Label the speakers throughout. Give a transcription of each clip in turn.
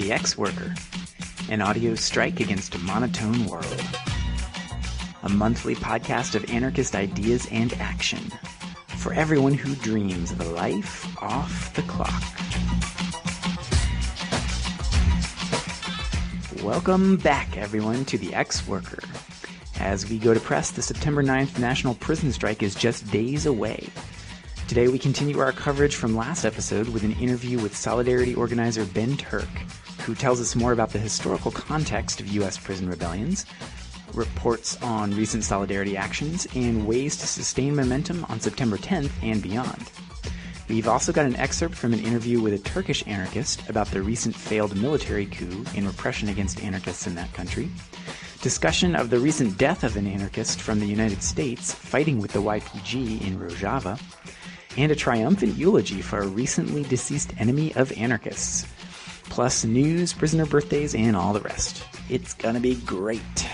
Speaker 1: The Ex-Worker, an audio strike against a monotone world. A monthly podcast of anarchist ideas and action for everyone who dreams of a life off the clock. Welcome back, everyone, to The Ex-Worker. As we go to press, the September 9th National Prison Strike is just days away. Today we continue our coverage from last episode with an interview with Solidarity organizer Ben Turk, who tells us more about the historical context of U.S. prison rebellions, reports on recent Solidarity actions, and ways to sustain momentum on September 10th and beyond. We've also got an excerpt from an interview with a Turkish anarchist about the recent failed military coup and repression against anarchists in that country, discussion of the recent death of an anarchist from the United States fighting with the YPG in Rojava, and a triumphant eulogy for a recently deceased enemy of anarchists. Plus news, prisoner birthdays, and all the rest. It's gonna be great.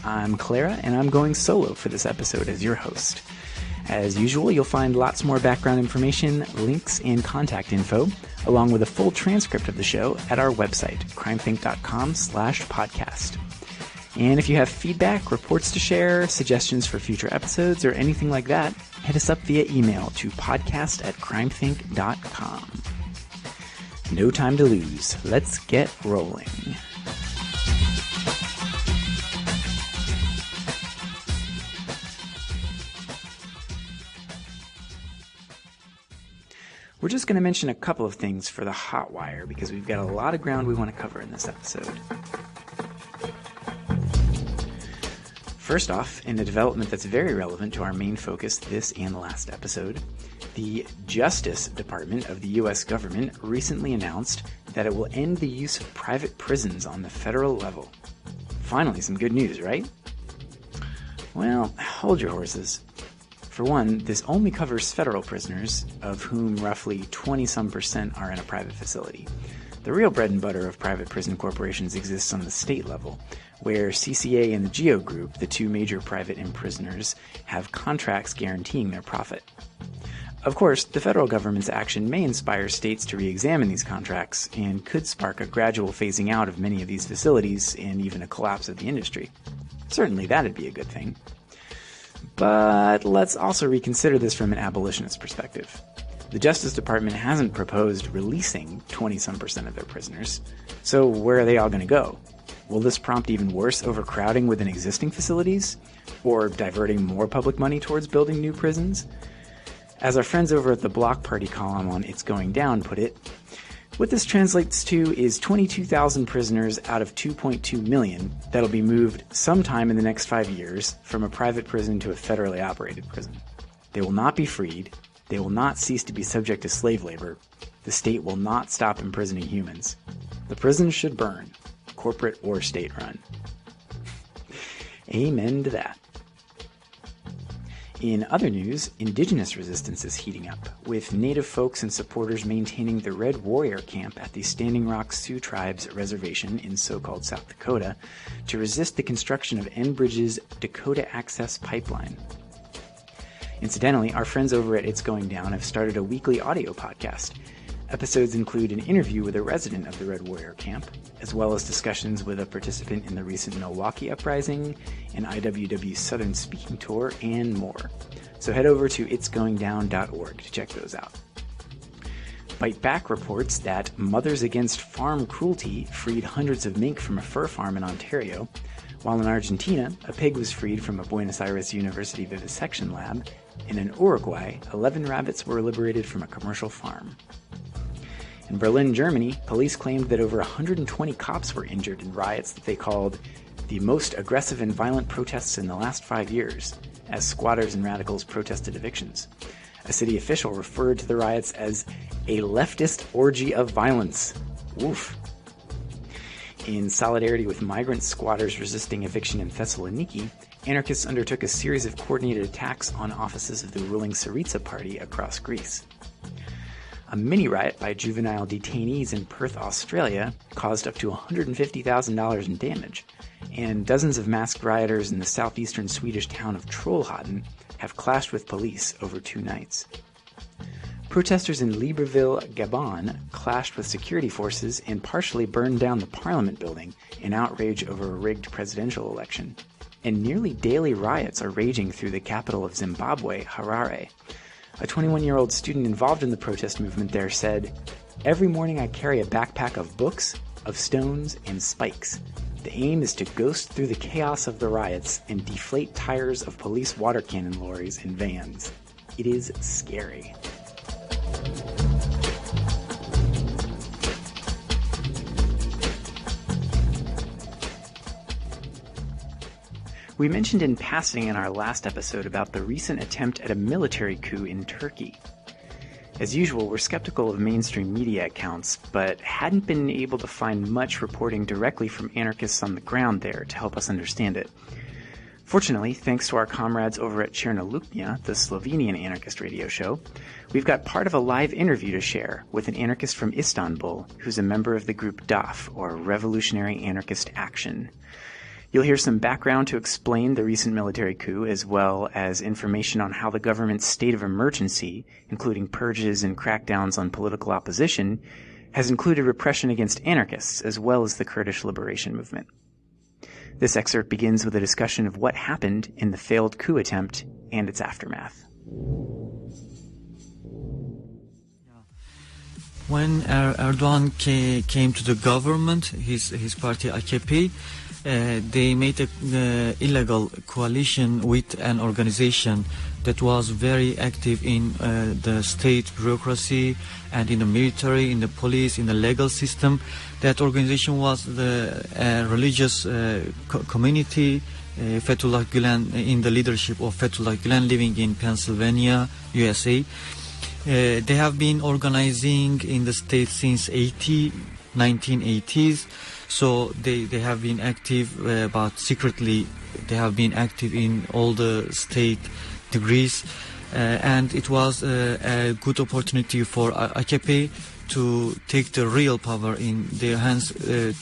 Speaker 1: I'm Clara, and I'm going solo for this episode as your host. As usual, you'll find lots more background information, links, and contact info, along with a full transcript of the show at our website, crimethink.com/podcast. And if you have feedback, reports to share, suggestions for future episodes, or anything like that, hit us up via email to podcast@crimethink.com. No time to lose. Let's get rolling. We're just going to mention a couple of things for the hot wire because we've got a lot of ground we want to cover in this episode. First off, in a development that's very relevant to our main focus this and the last episode, the Justice Department of the U.S. government recently announced that it will end the use of private prisons on the federal level. Finally, some good news, right? Well, hold your horses. For one, this only covers federal prisoners, of whom roughly 20-some% are in a private facility. The real bread and butter of private prison corporations exists on the state level, where CCA and the GEO Group, the two major private imprisoners, have contracts guaranteeing their profit. Of course, the federal government's action may inspire states to re-examine these contracts and could spark a gradual phasing out of many of these facilities and even a collapse of the industry. Certainly that'd be a good thing. But let's also reconsider this from an abolitionist perspective. The Justice Department hasn't proposed releasing 20-some% of their prisoners, so where are they all going to go? Will this prompt even worse overcrowding within existing facilities? Or diverting more public money towards building new prisons? As our friends over at the Block Party column on It's Going Down put it, what this translates to is 22,000 prisoners out of 2.2 million that'll be moved sometime in the next 5 years from a private prison to a federally operated prison. They will not be freed. They will not cease to be subject to slave labor. The state will not stop imprisoning humans. The prisons should burn, corporate or state-run. Amen to that. In other news, indigenous resistance is heating up, with native folks and supporters maintaining the Red Warrior Camp at the Standing Rock Sioux Tribe's reservation in so-called South Dakota to resist the construction of Enbridge's Dakota Access Pipeline. Incidentally, our friends over at It's Going Down have started a weekly audio podcast. Episodes include an interview with a resident of the Red Warrior Camp, as well as discussions with a participant in the recent Milwaukee Uprising, an IWW Southern Speaking Tour, and more. So head over to itsgoingdown.org to check those out. Bite Back reports that Mothers Against Farm Cruelty freed hundreds of mink from a fur farm in Ontario, while in Argentina, a pig was freed from a Buenos Aires University vivisection lab, and in Uruguay, 11 rabbits were liberated from a commercial farm. In Berlin, Germany, police claimed that over 120 cops were injured in riots that they called the most aggressive and violent protests in the last 5 years, as squatters and radicals protested evictions. A city official referred to the riots as a leftist orgy of violence. Woof. In solidarity with migrant squatters resisting eviction in Thessaloniki, anarchists undertook a series of coordinated attacks on offices of the ruling Syriza party across Greece. A mini-riot by juvenile detainees in Perth, Australia, caused up to $150,000 in damage, and dozens of masked rioters in the southeastern Swedish town of Trollhättan have clashed with police over 2 nights. Protesters in Libreville, Gabon, clashed with security forces and partially burned down the parliament building in outrage over a rigged presidential election. And nearly daily riots are raging through the capital of Zimbabwe, Harare. A 21-year-old student involved in the protest movement there said, "Every morning I carry a backpack of books, of stones, and spikes. The aim is to ghost through the chaos of the riots and deflate tires of police water cannon lorries and vans. It is scary." We mentioned in passing in our last episode about the recent attempt at a military coup in Turkey. As usual, we're skeptical of mainstream media accounts, but hadn't been able to find much reporting directly from anarchists on the ground there to help us understand it. Fortunately, thanks to our comrades over at Černoluknja, the Slovenian anarchist radio show, we've got part of a live interview to share with an anarchist from Istanbul who's a member of the group DAF, or Revolutionary Anarchist Action. You'll hear some background to explain the recent military coup, as well as information on how the government's state of emergency, including purges and crackdowns on political opposition, has included repression against anarchists, as well as the Kurdish liberation movement. This excerpt begins with a discussion of what happened in the failed coup attempt and its aftermath.
Speaker 2: When Erdogan came to the government, his party AKP, they made an illegal coalition with an organization that was very active in the state bureaucracy and in the military, in the police, in the legal system. That organization was the religious community, Fethullah Gülen, in the leadership of Fethullah Gülen, living in Pennsylvania, USA. They have been organizing in the state since 1980s. So they have been active, but secretly they have been active in all the state degrees. And it was a good opportunity for AKP to take the real power in their hands,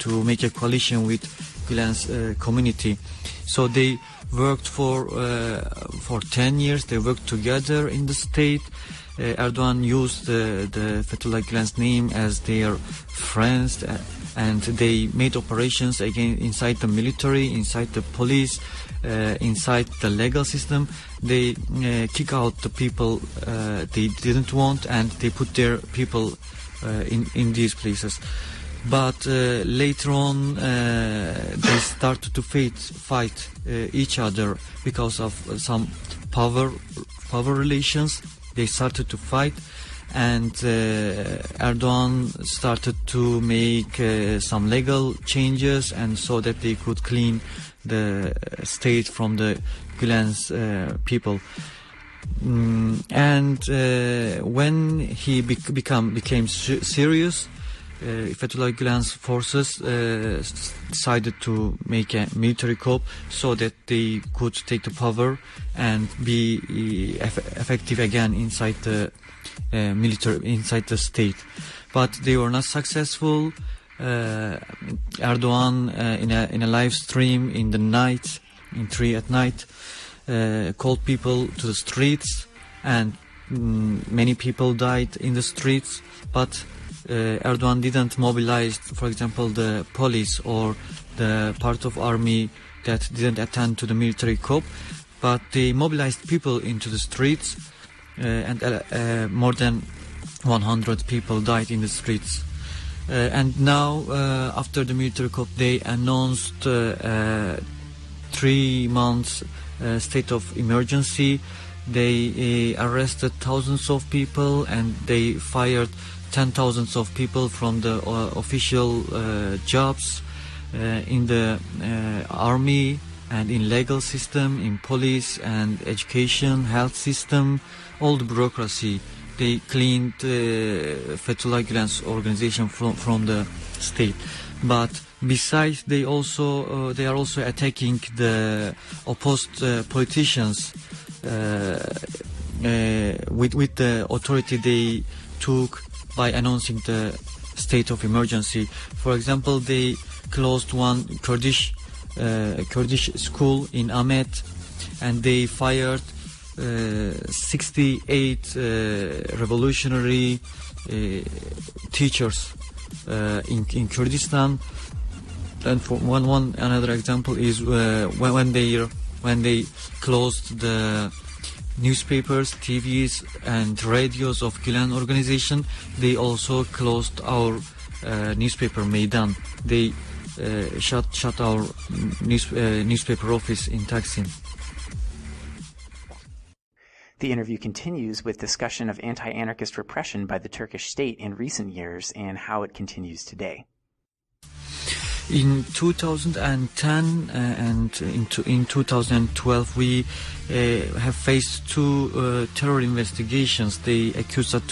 Speaker 2: to make a coalition with Gülen's community. So they worked for 10 years. They worked together in the state. Erdogan used the Fethullah Gülen's name as their friends, and they made operations again inside the military, inside the police, inside the legal system. They kick out the people they didn't want, and they put their people in these places. But later on, they started to fight each other because of some power relations. They started to fight, and Erdogan started to make some legal changes, and so that they could clean the state from the Gülen's people. And when he became serious, Fethullah Gülen's forces decided to make a military coup so that they could take the power and be effective again inside the military, inside the state. But they were not successful. Erdogan, in a live stream in the night, in 3 at night, called people to the streets, and many people died in the streets. But Erdogan didn't mobilize, for example, the police or the part of army that didn't attend to the military coup, but they mobilized people into the streets, and more than 100 people died in the streets. And now, after the military coup, they announced 3 months state of emergency. They arrested thousands of people, and they fired 10,000s of people from the official jobs in the army and in legal system, in police and education, health system, all the bureaucracy. They cleaned Fethullah Gülen's organization from the state. But besides, they are also attacking the opposed politicians with the authority they took by announcing the state of emergency. For example, they closed one Kurdish school in Ahmet, and they fired 68 revolutionary teachers in Kurdistan. And for one another example is when they closed the newspapers, TVs, and radios of Gülen organization, they also closed our newspaper Meydan. They shut our newspaper office in Taksim.
Speaker 1: The interview continues with discussion of anti-anarchist repression by the Turkish state in recent years and how it continues today.
Speaker 2: In 2010 and in 2012, we have faced two terror investigations. They accused us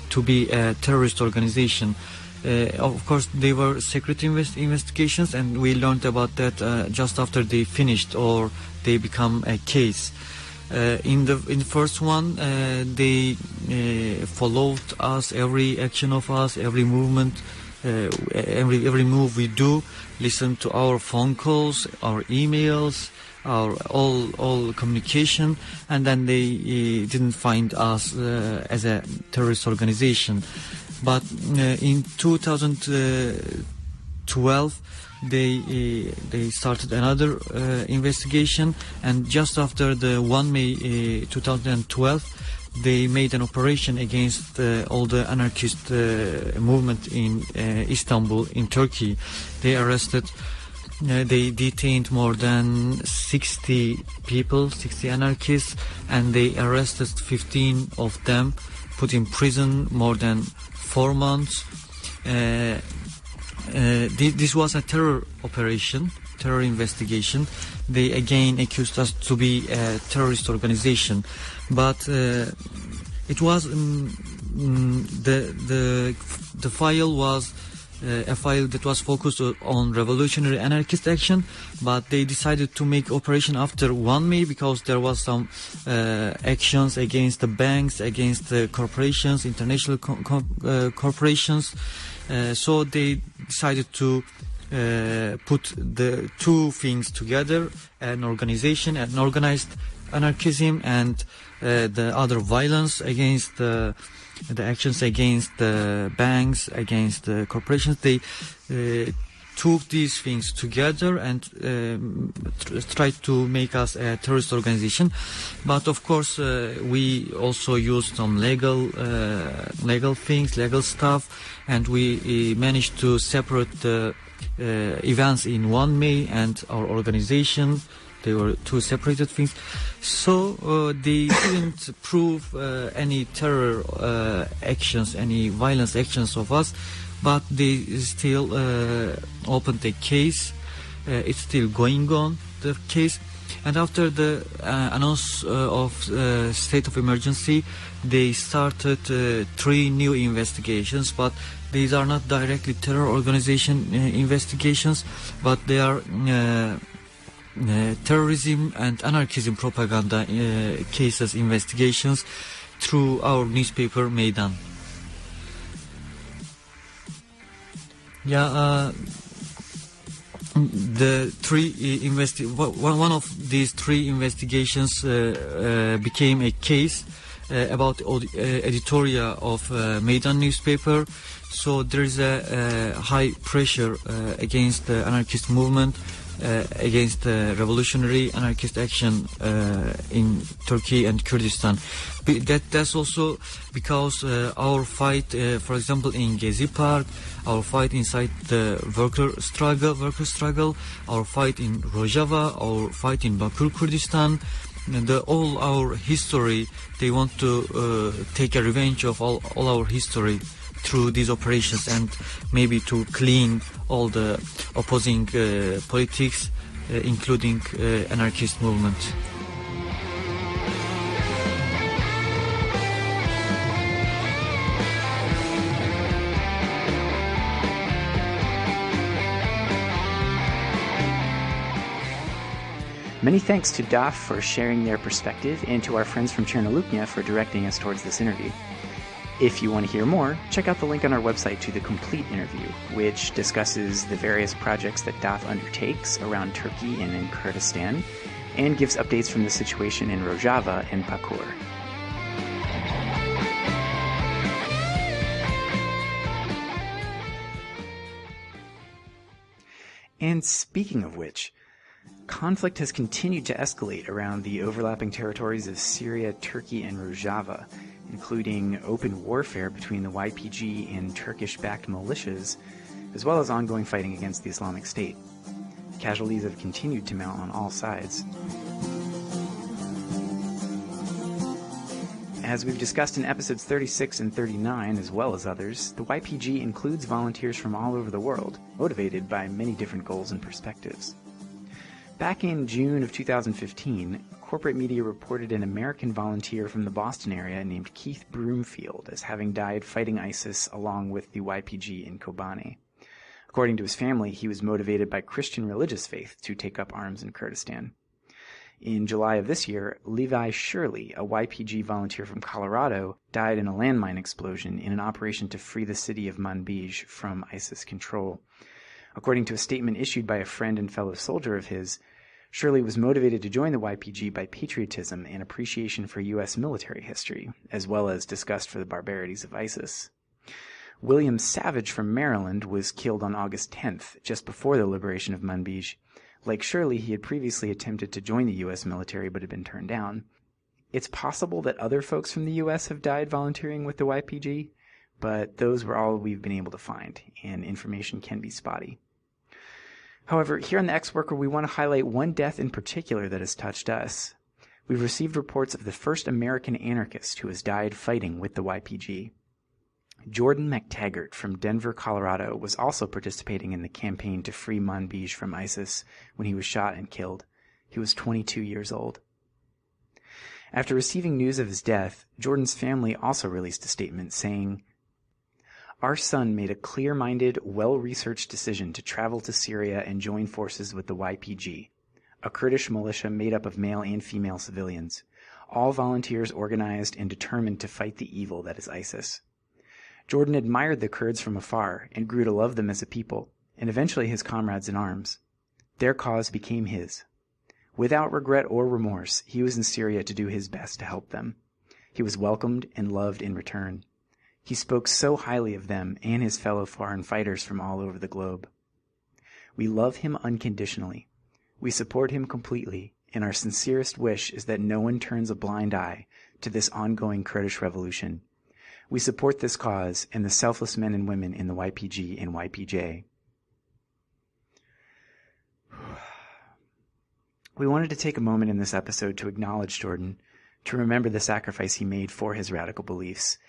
Speaker 2: to be a terrorist organization. Of course, they were secret investigations, and we learned about that just after they finished or they become a case. In the first one, they followed us, every action of us, every movement. Every move we do, listen to our phone calls, our emails, our all communication, and then they didn't find us as a terrorist organization. But in 2012, they started another investigation, and just after the 1 May 2012. They made an operation against all the anarchist movement in Istanbul, in Turkey. They they detained more than 60 people, 60 anarchists, and they arrested 15 of them, put in prison more than 4 months. This was a terror operation, terror investigation. They again accused us to be a terrorist organization, but it was the file was a file that was focused on Revolutionary Anarchist Action, but they decided to make operation after 1 May because there was some actions against the banks, against the corporations, international corporations. So they decided to put the two things together, an organization, an organized anarchism, and the other violence against the actions against the banks, against the corporations. They took these things together and tried to make us a terrorist organization. But of course, we also used some legal things, legal stuff, and we managed to separate the events in 1 May and our organization. They were two separated things. So they didn't prove any terror actions, any violence actions of us, but they still opened a case. It's still going on, the case. And after the announce of state of emergency, they started 3 new investigations, but these are not directly terror organization investigations, but they are terrorism and anarchism propaganda cases, investigations through our newspaper Meydan. The one of these 3 investigations became a case about editorial of Meydan newspaper. So there is a high pressure against the anarchist movement, against the Revolutionary Anarchist Action in Turkey and Kurdistan. That's also because our fight, for example, in Gezi Park, our fight inside the worker struggle, our fight in Rojava, our fight in Bakur, Kurdistan, all our history. They want to take a revenge of all our history through these operations, and maybe to clean all the opposing politics, including anarchist movement.
Speaker 1: Many thanks to DAF for sharing their perspective, and to our friends from Chernoluknya for directing us towards this interview. If you want to hear more, check out the link on our website to the complete interview, which discusses the various projects that DAF undertakes around Turkey and in Kurdistan, and gives updates from the situation in Rojava and Pakur. And speaking of which, conflict has continued to escalate around the overlapping territories of Syria, Turkey, and Rojava, including open warfare between the YPG and Turkish-backed militias, as well as ongoing fighting against the Islamic State. Casualties have continued to mount on all sides. As we've discussed in episodes 36 and 39, as well as others, the YPG includes volunteers from all over the world, motivated by many different goals and perspectives. Back in June of 2015, corporate media reported an American volunteer from the Boston area named Keith Broomfield as having died fighting ISIS along with the YPG in Kobani. According to his family, he was motivated by Christian religious faith to take up arms in Kurdistan. In July of this year, Levi Shirley, a YPG volunteer from Colorado, died in a landmine explosion in an operation to free the city of Manbij from ISIS control. According to a statement issued by a friend and fellow soldier of his, Shirley was motivated to join the YPG by patriotism and appreciation for U.S. military history, as well as disgust for the barbarities of ISIS. William Savage from Maryland was killed on August 10th, just before the liberation of Manbij. Like Shirley, he had previously attempted to join the U.S. military but had been turned down. It's possible that other folks from the U.S. have died volunteering with the YPG, but those were all we've been able to find, and information can be spotty. However, here on the X-Worker, we want to highlight one death in particular that has touched us. We've received reports of the first American anarchist who has died fighting with the YPG. Jordan MacTaggart from Denver, Colorado, was also participating in the campaign to free Manbij from ISIS when he was shot and killed. He was 22 years old. After receiving news of his death, Jordan's family also released a statement saying, "Our son made a clear-minded, well-researched decision to travel to Syria and join forces with the YPG, a Kurdish militia made up of male and female civilians, all volunteers organized and determined to fight the evil that is ISIS. Jordan admired the Kurds from afar and grew to love them as a people, and eventually his comrades in arms. Their cause became his. Without regret or remorse, he was in Syria to do his best to help them. He was welcomed and loved in return. He spoke so highly of them and his fellow foreign fighters from all over the globe. We love him unconditionally. We support him completely, and our sincerest wish is that no one turns a blind eye to this ongoing Kurdish revolution. We support this cause and the selfless men and women in the YPG and YPJ." We wanted to take a moment in this episode to acknowledge Jordan, to remember the sacrifice he made for his radical beliefs,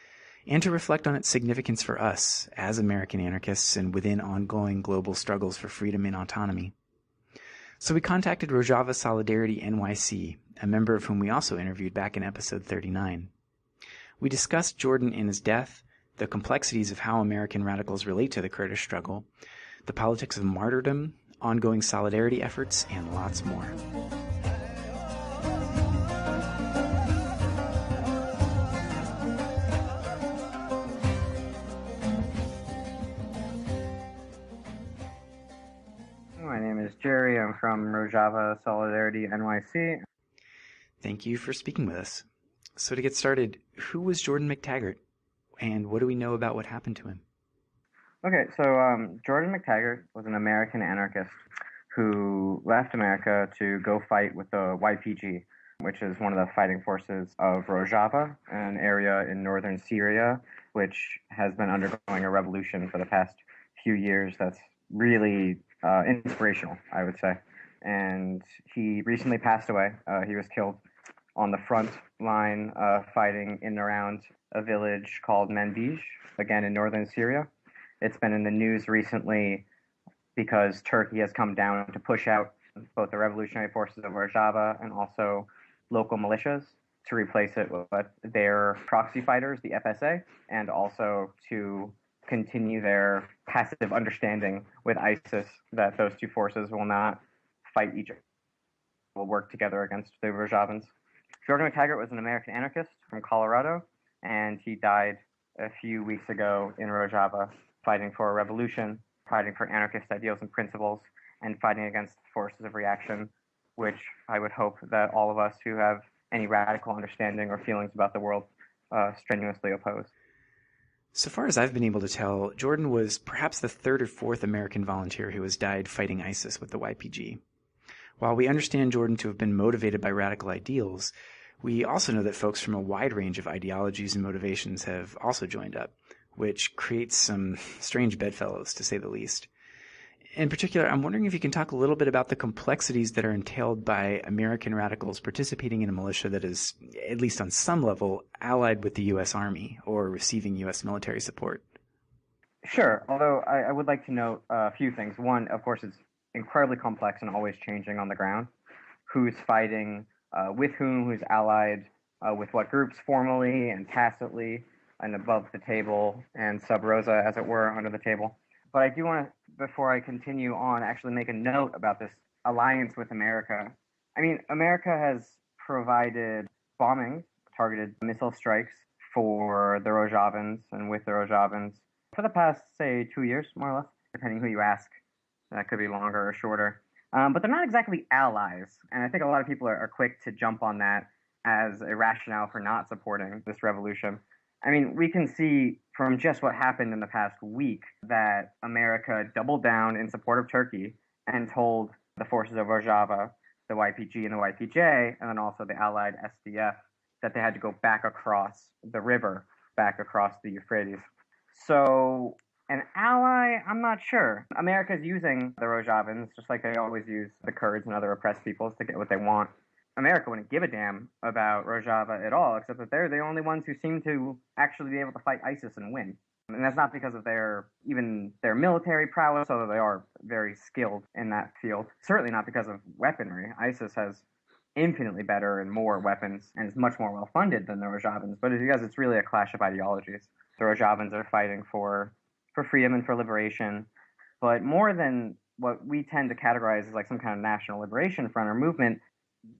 Speaker 1: and to reflect on its significance for us as American anarchists and within ongoing global struggles for freedom and autonomy. So we contacted Rojava Solidarity NYC, a member of whom we also interviewed back in episode 39. We discussed Jordan and his death, the complexities of how American radicals relate to the Kurdish struggle, the politics of martyrdom, ongoing solidarity efforts, and lots more.
Speaker 3: My name is Jerry. I'm from Rojava Solidarity NYC.
Speaker 1: Thank you for speaking with us. So to get started, who was Jordan MacTaggart, and what do we know about what happened to him?
Speaker 3: Okay, so Jordan MacTaggart was an American anarchist who left America to go fight with the YPG, which is one of the fighting forces of Rojava, an area in northern Syria, which has been undergoing a revolution for the past few years that's really inspirational, I would say. And he recently passed away. He was killed on the front line fighting in and around a village called Manbij, again in northern Syria. It's been in the news recently because Turkey has come down to push out both the revolutionary forces of Rojava and also local militias to replace it with their proxy fighters, the FSA, and also to continue their passive understanding with ISIS that those two forces will not fight each other, will work together against the Rojavans. Jordan MacTaggart was an American anarchist from Colorado, and he died a few weeks ago in Rojava, fighting for a revolution, fighting for anarchist ideals and principles, and fighting against forces of reaction which I would hope that all of us who have any radical understanding or feelings about the world strenuously oppose.
Speaker 1: So far as I've been able to tell, Jordan was perhaps the third or fourth American volunteer who has died fighting ISIS with the YPG. While we understand Jordan to have been motivated by radical ideals, we also know that folks from a wide range of ideologies and motivations have also joined up, which creates some strange bedfellows, to say the least. In particular, I'm wondering if you can talk a little bit about the complexities that are entailed by American radicals participating in a militia that is, at least on some level, allied with the U.S. Army or receiving U.S. military support.
Speaker 3: Sure, although I would like to note a few things. One, of course, it's incredibly complex and always changing on the ground. Who's fighting with whom, who's allied with what groups formally and tacitly and above the table and sub rosa, as it were, under the table. But I do want to, before I continue on, actually make a note about this alliance with America. I mean, America has provided bombings, targeted missile strikes for the Rojavans and with the Rojavans for the past, say, 2 years, more or less, depending who you ask. That could be longer or shorter. But they're not exactly allies. And I think a lot of people are quick to jump on that as a rationale for not supporting this revolution. I mean, we can see from just what happened in the past week that America doubled down in support of Turkey and told the forces of Rojava, the YPG and the YPJ, and then also the allied SDF, that they had to go back across the river, back across the Euphrates. So an ally, I'm not sure. America's using the Rojavans, just like they always use the Kurds and other oppressed peoples to get what they want. America wouldn't give a damn about Rojava at all, except that they're the only ones who seem to actually be able to fight ISIS and win. And that's not because of their military prowess, although they are very skilled in that field. Certainly not because of weaponry. ISIS has infinitely better and more weapons and is much more well-funded than the Rojavans, but it's because it's really a clash of ideologies. The Rojavans are fighting for freedom and for liberation, but more than what we tend to categorize as like some kind of national liberation front or movement,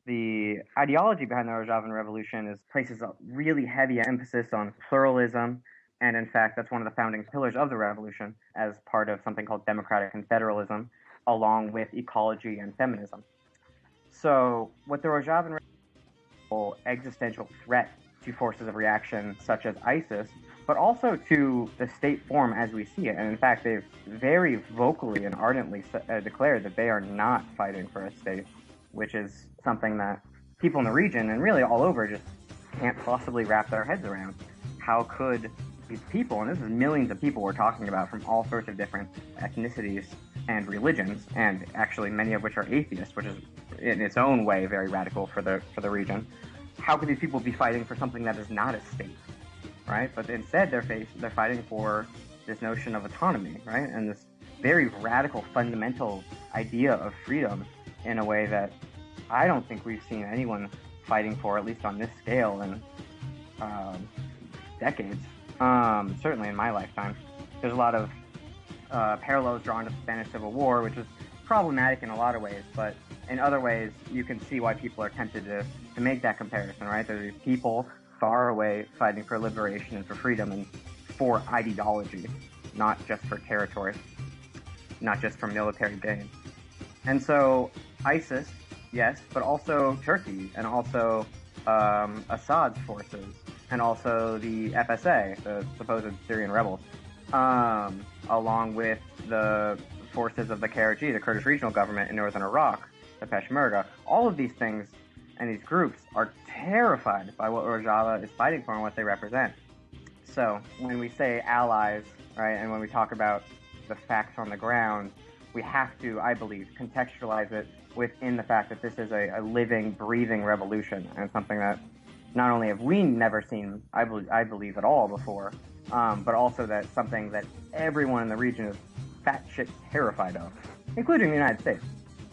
Speaker 3: the ideology behind the Rojavan Revolution places a really heavy emphasis on pluralism, and in fact, that's one of the founding pillars of the revolution as part of something called democratic confederalism, along with ecology and feminism. So, what the Rojavan Revolution is an existential threat to forces of reaction such as ISIS, but also to the state form as we see it. And in fact, they've very vocally and ardently declared that they are not fighting for a state, which is something that people in the region and really all over just can't possibly wrap their heads around. How could these people, and this is millions of people we're talking about from all sorts of different ethnicities and religions, and actually many of which are atheists, which is in its own way very radical for the region. How could these people be fighting for something that is not a state, right? But instead they're fighting for this notion of autonomy, right? And this very radical, fundamental idea of freedom in a way that I don't think we've seen anyone fighting for, at least on this scale, in decades. Certainly in my lifetime. There's a lot of parallels drawn to the Spanish Civil War, which is problematic in a lot of ways, but in other ways, you can see why people are tempted to make that comparison, right? There's these people far away fighting for liberation and for freedom and for ideology, not just for territory, not just for military gain. And so ISIS, yes, but also Turkey, and also Assad's forces, and also the FSA, the supposed Syrian rebels, along with the forces of the KRG, the Kurdish Regional Government in northern Iraq, the Peshmerga. All of these things and these groups are terrified by what Rojava is fighting for and what they represent. So when we say allies, right, and when we talk about the facts on the ground, we have to, I believe, contextualize it within the fact that this is a living, breathing revolution, and something that not only have we never seen, I believe, at all before, but also that something that everyone in the region is fat shit terrified of, including the United States.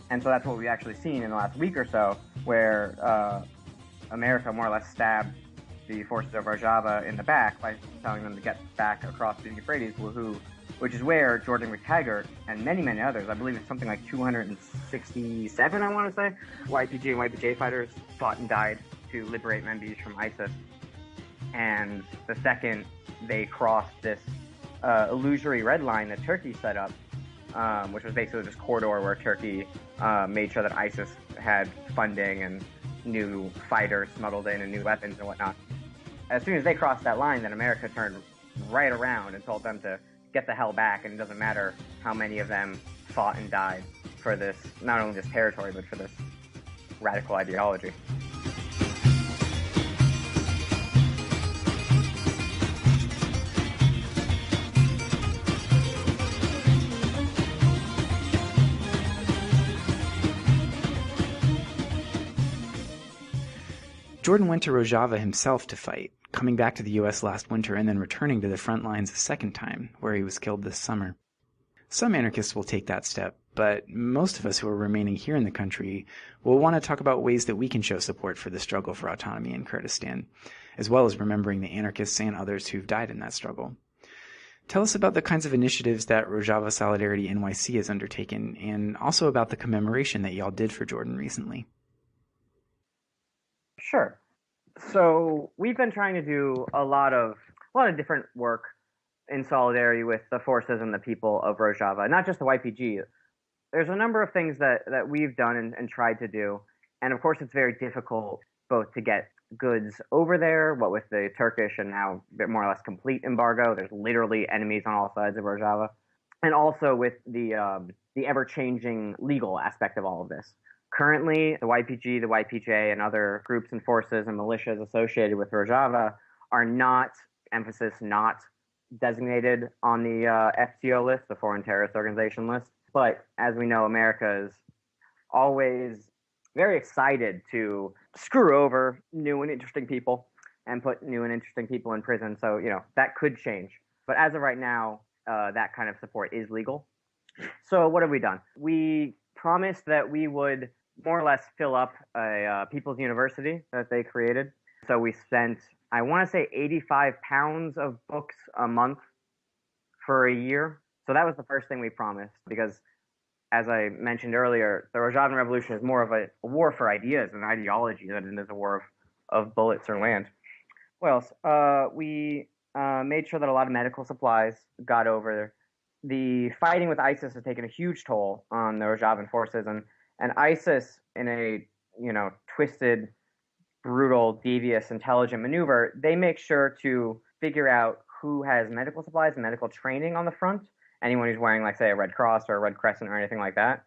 Speaker 3: And so that's what we've actually seen in the last week or so, where America more or less stabbed the forces of Rojava in the back by telling them to get back across the Euphrates, which is where Jordan MacTaggart and many, many others, I believe it's something like 267, I want to say, YPG and YPJ fighters fought and died to liberate Manbij from ISIS. And the second they crossed this illusory red line that Turkey set up, which was basically this corridor where Turkey made sure that ISIS had funding and new fighters smuggled in and new weapons and whatnot. As soon as they crossed that line, then America turned right around and told them to get the hell back, and it doesn't matter how many of them fought and died for this, not only this territory, but for this radical ideology.
Speaker 1: Jordan went to Rojava himself to fight, coming back to the U.S. last winter and then returning to the front lines a second time, where he was killed this summer. Some anarchists will take that step, but most of us who are remaining here in the country will want to talk about ways that we can show support for the struggle for autonomy in Kurdistan, as well as remembering the anarchists and others who've died in that struggle. Tell us about the kinds of initiatives that Rojava Solidarity NYC has undertaken, and also about the commemoration that y'all did for Jordan recently.
Speaker 3: Sure. So we've been trying to do a lot of different work in solidarity with the forces and the people of Rojava, not just the YPG. There's a number of things that we've done and tried to do. And of course, it's very difficult both to get goods over there, what with the Turkish and now more or less complete embargo. There's literally enemies on all sides of Rojava. And also with the ever-changing legal aspect of all of this. Currently, the YPG, the YPJ, and other groups and forces and militias associated with Rojava are not designated on the FTO list, the Foreign Terrorist Organization list. But as we know, America is always very excited to screw over new and interesting people and put new and interesting people in prison. So, that could change. But as of right now, that kind of support is legal. So what have we done? We promised that we would more or less fill up a People's University that they created. So we spent, I want to say, 85 pounds of books a month for a year. So that was the first thing we promised, because as I mentioned earlier, the Rojavan Revolution is more of a war for ideas and ideology than it is a war of bullets or land. What else? We made sure that a lot of medical supplies got over there. The fighting with ISIS has taken a huge toll on the Rojavan forces, and ISIS, in a twisted, brutal, devious, intelligent maneuver, they make sure to figure out who has medical supplies and medical training on the front, anyone who's wearing, like, say, a Red Cross or a Red Crescent or anything like that,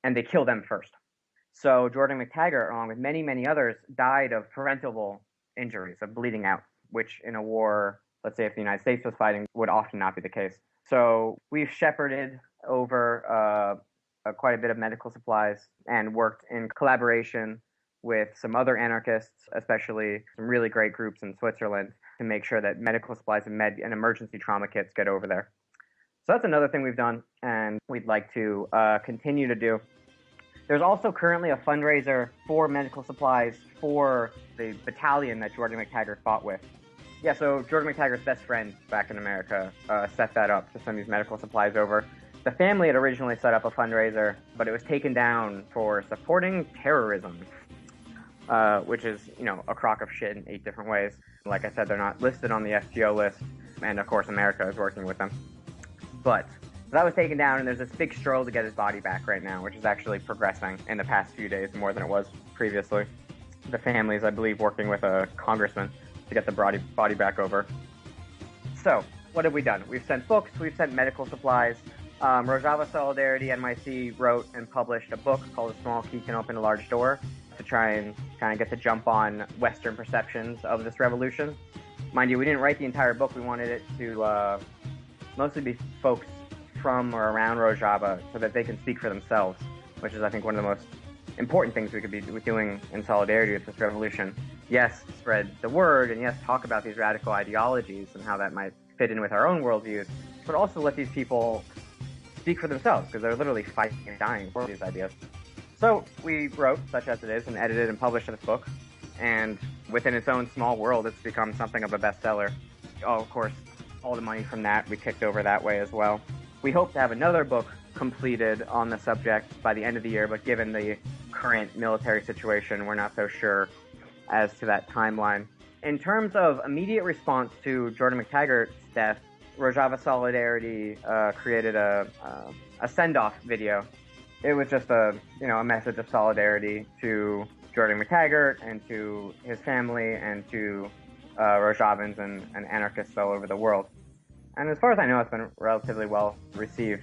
Speaker 3: and they kill them first. So Jordan MacTaggart, along with many, many others, died of preventable injuries, of bleeding out, which in a war, let's say if the United States was fighting, would often not be the case. So we've shepherded over quite a bit of medical supplies and worked in collaboration with some other anarchists, especially some really great groups in Switzerland, to make sure that medical supplies and emergency trauma kits get over there. So that's another thing we've done, and we'd like to continue to do. There's also currently a fundraiser for medical supplies for the battalion that Jordan MacTaggart fought with. Yeah, so Jordan MacTaggart's best friend back in America set that up to send these medical supplies over. The family had originally set up a fundraiser, but it was taken down for supporting terrorism, which is, a crock of shit in 8 different ways. Like I said, they're not listed on the FTO list, and of course America is working with them. But that was taken down, and there's this big struggle to get his body back right now, which is actually progressing in the past few days more than it was previously. The family is, I believe, working with a congressman to get the body back over. So, what have we done? We've sent books, we've sent medical supplies. Rojava Solidarity NYC wrote and published a book called A Small Key Can Open a Large Door to try and kind of get the jump on Western perceptions of this revolution. Mind you, we didn't write the entire book. We wanted it to mostly be folks from or around Rojava so that they can speak for themselves, which is, I think, one of the most important things we could be doing in solidarity with this revolution. Yes, spread the word, and yes, talk about these radical ideologies and how that might fit in with our own worldviews, but also let these people speak for themselves, because they're literally fighting and dying for these ideas. So we wrote, such as it is, and edited and published this book, and within its own small world, it's become something of a bestseller. Oh, of course, all the money from that we kicked over that way as well. We hope to have another book completed on the subject by the end of the year, but given the current military situation, we're not so sure as to that timeline. In terms of immediate response to Jordan MacTaggart's death, Rojava Solidarity created a send-off video it was just a message of solidarity to Jordan MacTaggart and to his family and to Rojavans and anarchists all over the world. And as far as I know, it's been relatively well received.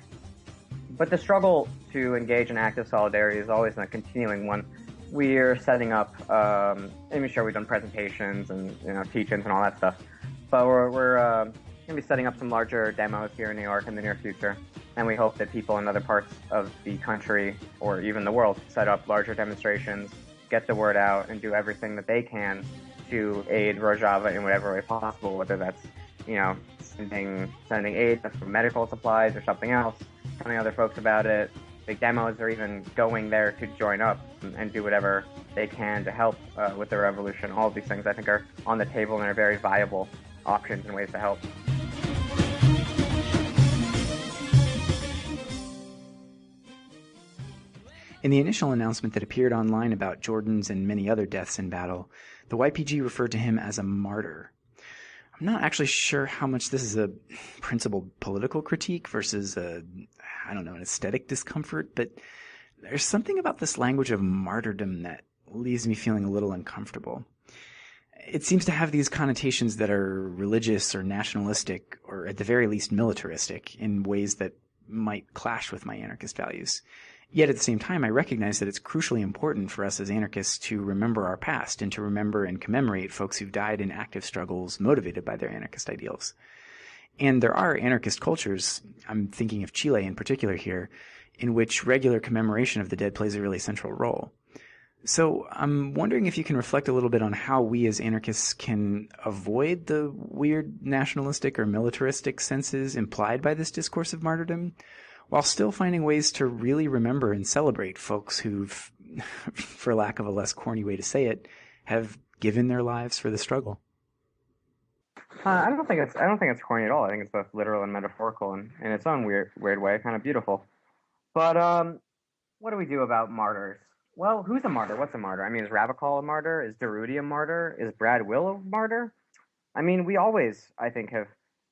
Speaker 3: But the struggle to engage in active solidarity is always a continuing one. We're setting up, I'm sure we've done presentations and teach-ins and all that stuff. But we're going to be setting up some larger demos here in New York in the near future. And we hope that people in other parts of the country or even the world set up larger demonstrations, get the word out, and do everything that they can to aid Rojava in whatever way possible, whether that's sending aid for medical supplies or something else, telling other folks about it, big demos, or even going there to join up and do whatever they can to help with the revolution. All of these things I think are on the table and are very viable options and ways to help.
Speaker 1: In the initial announcement that appeared online about Jordan's and many other deaths in battle, the YPG referred to him as a martyr. I'm not actually sure how much this is a principled political critique versus an aesthetic discomfort, but there's something about this language of martyrdom that leaves me feeling a little uncomfortable. It seems to have these connotations that are religious or nationalistic, or at the very least militaristic, in ways that might clash with my anarchist values. Yet at the same time, I recognize that it's crucially important for us as anarchists to remember our past and to remember and commemorate folks who've died in active struggles motivated by their anarchist ideals. And there are anarchist cultures, I'm thinking of Chile in particular here, in which regular commemoration of the dead plays a really central role. So I'm wondering if you can reflect a little bit on how we as anarchists can avoid the weird nationalistic or militaristic senses implied by this discourse of martyrdom, while still finding ways to really remember and celebrate folks who've, for lack of a less corny way to say it, have given their lives for the struggle.
Speaker 3: I don't think it's corny at all. I think it's both literal and metaphorical, and in its own weird way, kind of beautiful. But what do we do about martyrs? Well, who's a martyr? What's a martyr? I mean, is Rabakal a martyr? Is Durruti a martyr? Is Brad Will a martyr? I mean, we always, I think,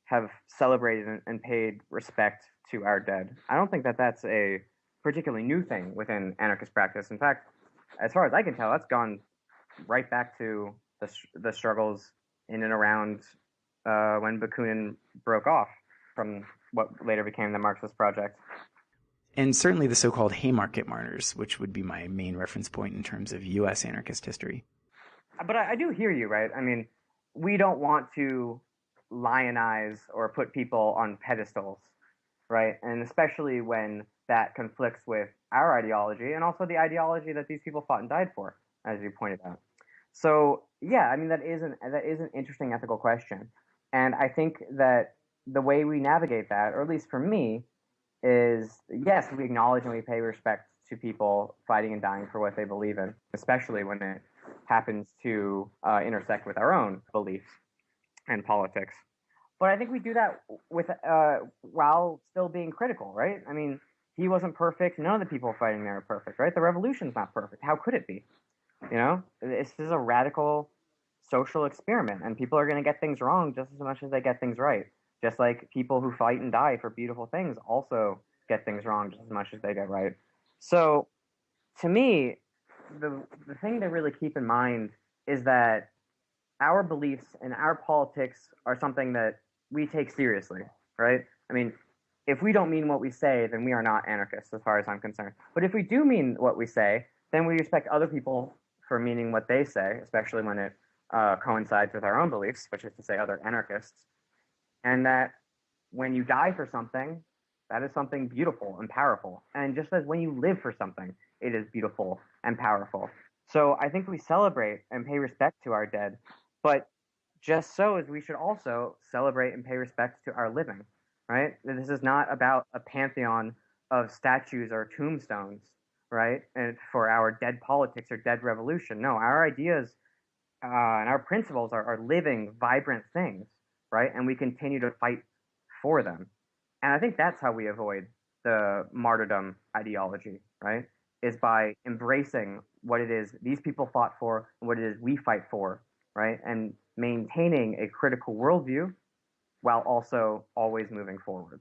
Speaker 3: have celebrated and paid respect to our dead. I don't think that that's a particularly new thing within anarchist practice. In fact, as far as I can tell, that's gone right back to the struggles in and around when Bakunin broke off from what later became the Marxist Project.
Speaker 1: And certainly the so-called Haymarket martyrs, which would be my main reference point in terms of U.S. anarchist history.
Speaker 3: But I do hear you, right? I mean, we don't want to lionize or put people on pedestals, right? And especially when that conflicts with our ideology and also the ideology that these people fought and died for, as you pointed out. So yeah, I mean, that is an interesting ethical question. And I think that the way we navigate that, or at least for me, is yes, we acknowledge and we pay respect to people fighting and dying for what they believe in, especially when it happens to intersect with our own beliefs and politics. But I think we do that with while still being critical, right? I mean, he wasn't perfect. None of the people fighting there are perfect, right? The revolution's not perfect. How could it be? You know, this is a radical social experiment, and people are going to get things wrong just as much as they get things right. Just like people who fight and die for beautiful things also get things wrong just as much as they get right. So, to me, the thing to really keep in mind is that our beliefs and our politics are something that we take seriously, right? I mean, if we don't mean what we say, then we are not anarchists as far as I'm concerned. But if we do mean what we say, then we respect other people for meaning what they say, especially when it coincides with our own beliefs, which is to say other anarchists. And that when you die for something, that is something beautiful and powerful. And just as when you live for something, it is beautiful and powerful. So I think we celebrate and pay respect to our dead, but just so as we should also celebrate and pay respect to our living, right? This is not about a pantheon of statues or tombstones, right? And for our dead politics or dead revolution. No, our ideas and our principles are living, vibrant things, right? And we continue to fight for them. And I think that's how we avoid the martyrdom ideology, right? Is by embracing what it is these people fought for and what it is we fight for, right? And maintaining a critical worldview while also always moving forward.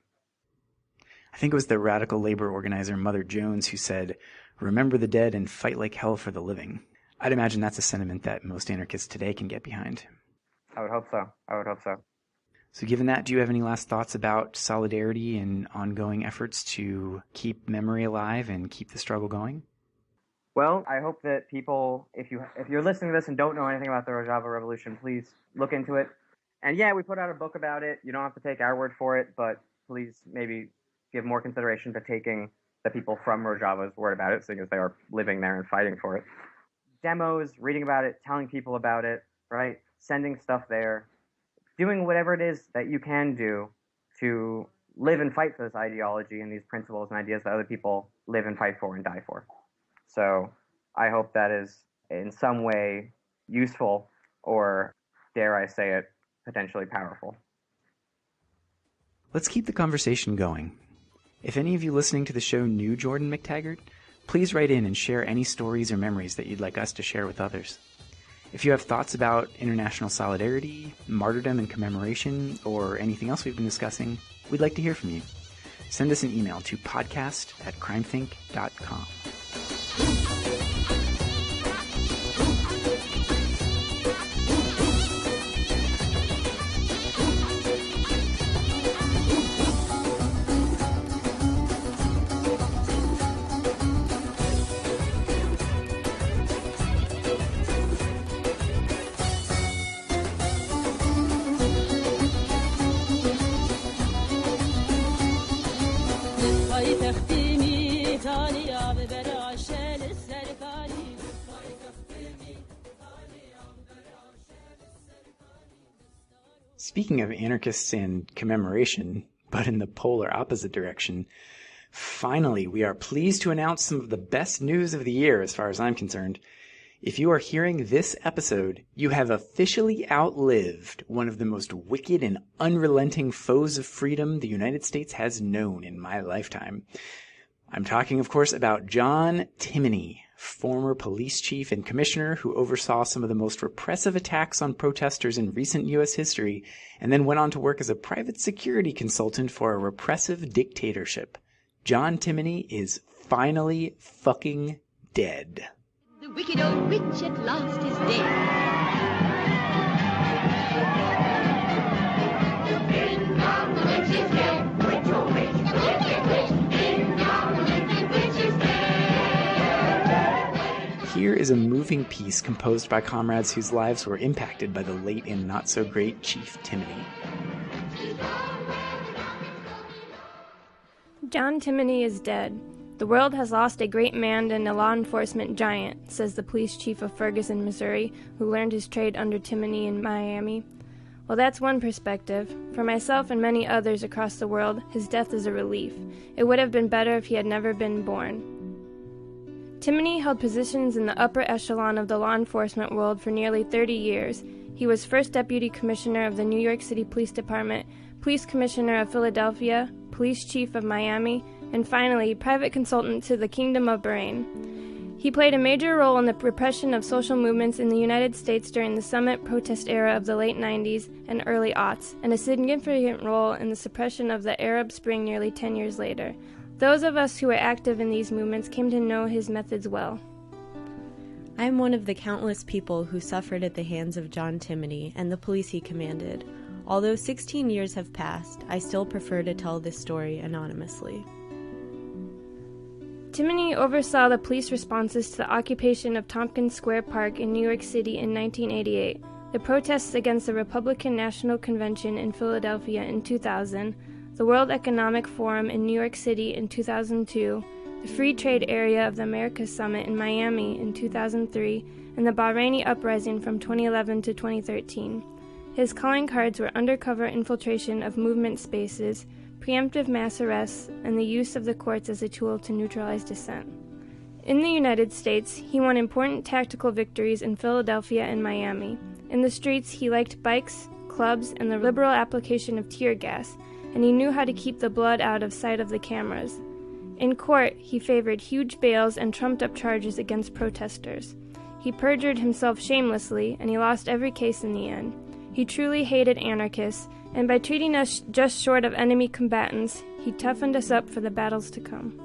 Speaker 1: I think it was the radical labor organizer Mother Jones who said, "Remember the dead and fight like hell for the living." I'd imagine that's a sentiment that most anarchists today can get behind.
Speaker 3: I would hope so.
Speaker 1: So given that, do you have any last thoughts about solidarity and ongoing efforts to keep memory alive and keep the struggle going?
Speaker 3: Well, I hope that people, if you're listening to this and don't know anything about the Rojava Revolution, please look into it. And yeah, we put out a book about it. You don't have to take our word for it, but please maybe give more consideration to taking the people from Rojava's word about it, seeing as they are living there and fighting for it. Demos, reading about it, telling people about it, right? Sending stuff there, doing whatever it is that you can do to live and fight for this ideology and these principles and ideas that other people live and fight for and die for. So I hope that is in some way useful, or dare I say it, potentially powerful.
Speaker 1: Let's keep the conversation going. If any of you listening to the show knew Jordan MacTaggart, please write in and share any stories or memories that you'd like us to share with others. If you have thoughts about international solidarity, martyrdom and commemoration, or anything else we've been discussing, we'd like to hear from you. Send us an email to podcast@crimethink.com. Speaking of anarchists and commemoration, but in the polar opposite direction, finally, we are pleased to announce some of the best news of the year as far as I'm concerned. If you are hearing this episode, you have officially outlived one of the most wicked and unrelenting foes of freedom the United States has known in my lifetime. I'm talking, of course, about John Timoney, former police chief and commissioner who oversaw some of the most repressive attacks on protesters in recent U.S. history, and then went on to work as a private security consultant for a repressive dictatorship. John Timoney is finally fucking dead.
Speaker 4: The wicked old witch at last is dead. Ding dong, the witch is dead. Witch, oh witch, the wicked witch. Ding dong, the wicked witch is dead.
Speaker 1: Here is a moving piece composed by comrades whose lives were impacted by the late and not-so-great Chief Timoney.
Speaker 5: John Timoney is dead. The world has lost a great man and a law enforcement giant, says the police chief of Ferguson, Missouri, who learned his trade under Timoney in Miami. Well, that's one perspective. For myself and many others across the world, his death is a relief. It would have been better if he had never been born. Timoney held positions in the upper echelon of the law enforcement world for nearly 30 years. He was first deputy commissioner of the New York City Police Department, police commissioner of Philadelphia, police chief of Miami, and finally, private consultant to the Kingdom of Bahrain. He played a major role in the repression of social movements in the United States during the summit protest era of the late 90s and early aughts, and a significant role in the suppression of the Arab Spring nearly 10 years later. Those of us who were active in these movements came to know his methods well.
Speaker 6: I am one of the countless people who suffered at the hands of John Timoney and the police he commanded. Although 16 years have passed, I still prefer to tell this story anonymously.
Speaker 5: Timoney oversaw the police responses to the occupation of Tompkins Square Park in New York City in 1988, the protests against the Republican National Convention in Philadelphia in 2000, the World Economic Forum in New York City in 2002, the Free Trade Area of the Americas Summit in Miami in 2003, and the Bahraini Uprising from 2011 to 2013. His calling cards were undercover infiltration of movement spaces, preemptive mass arrests, and the use of the courts as a tool to neutralize dissent. In the United States, he won important tactical victories in Philadelphia and Miami. In the streets, he liked bikes, clubs, and the liberal application of tear gas, and he knew how to keep the blood out of sight of the cameras. In court, he favored huge bails and trumped-up charges against protesters. He perjured himself shamelessly, and he lost every case in the end. He truly hated anarchists, and by treating us just short of enemy combatants, he toughened us up for the battles to come.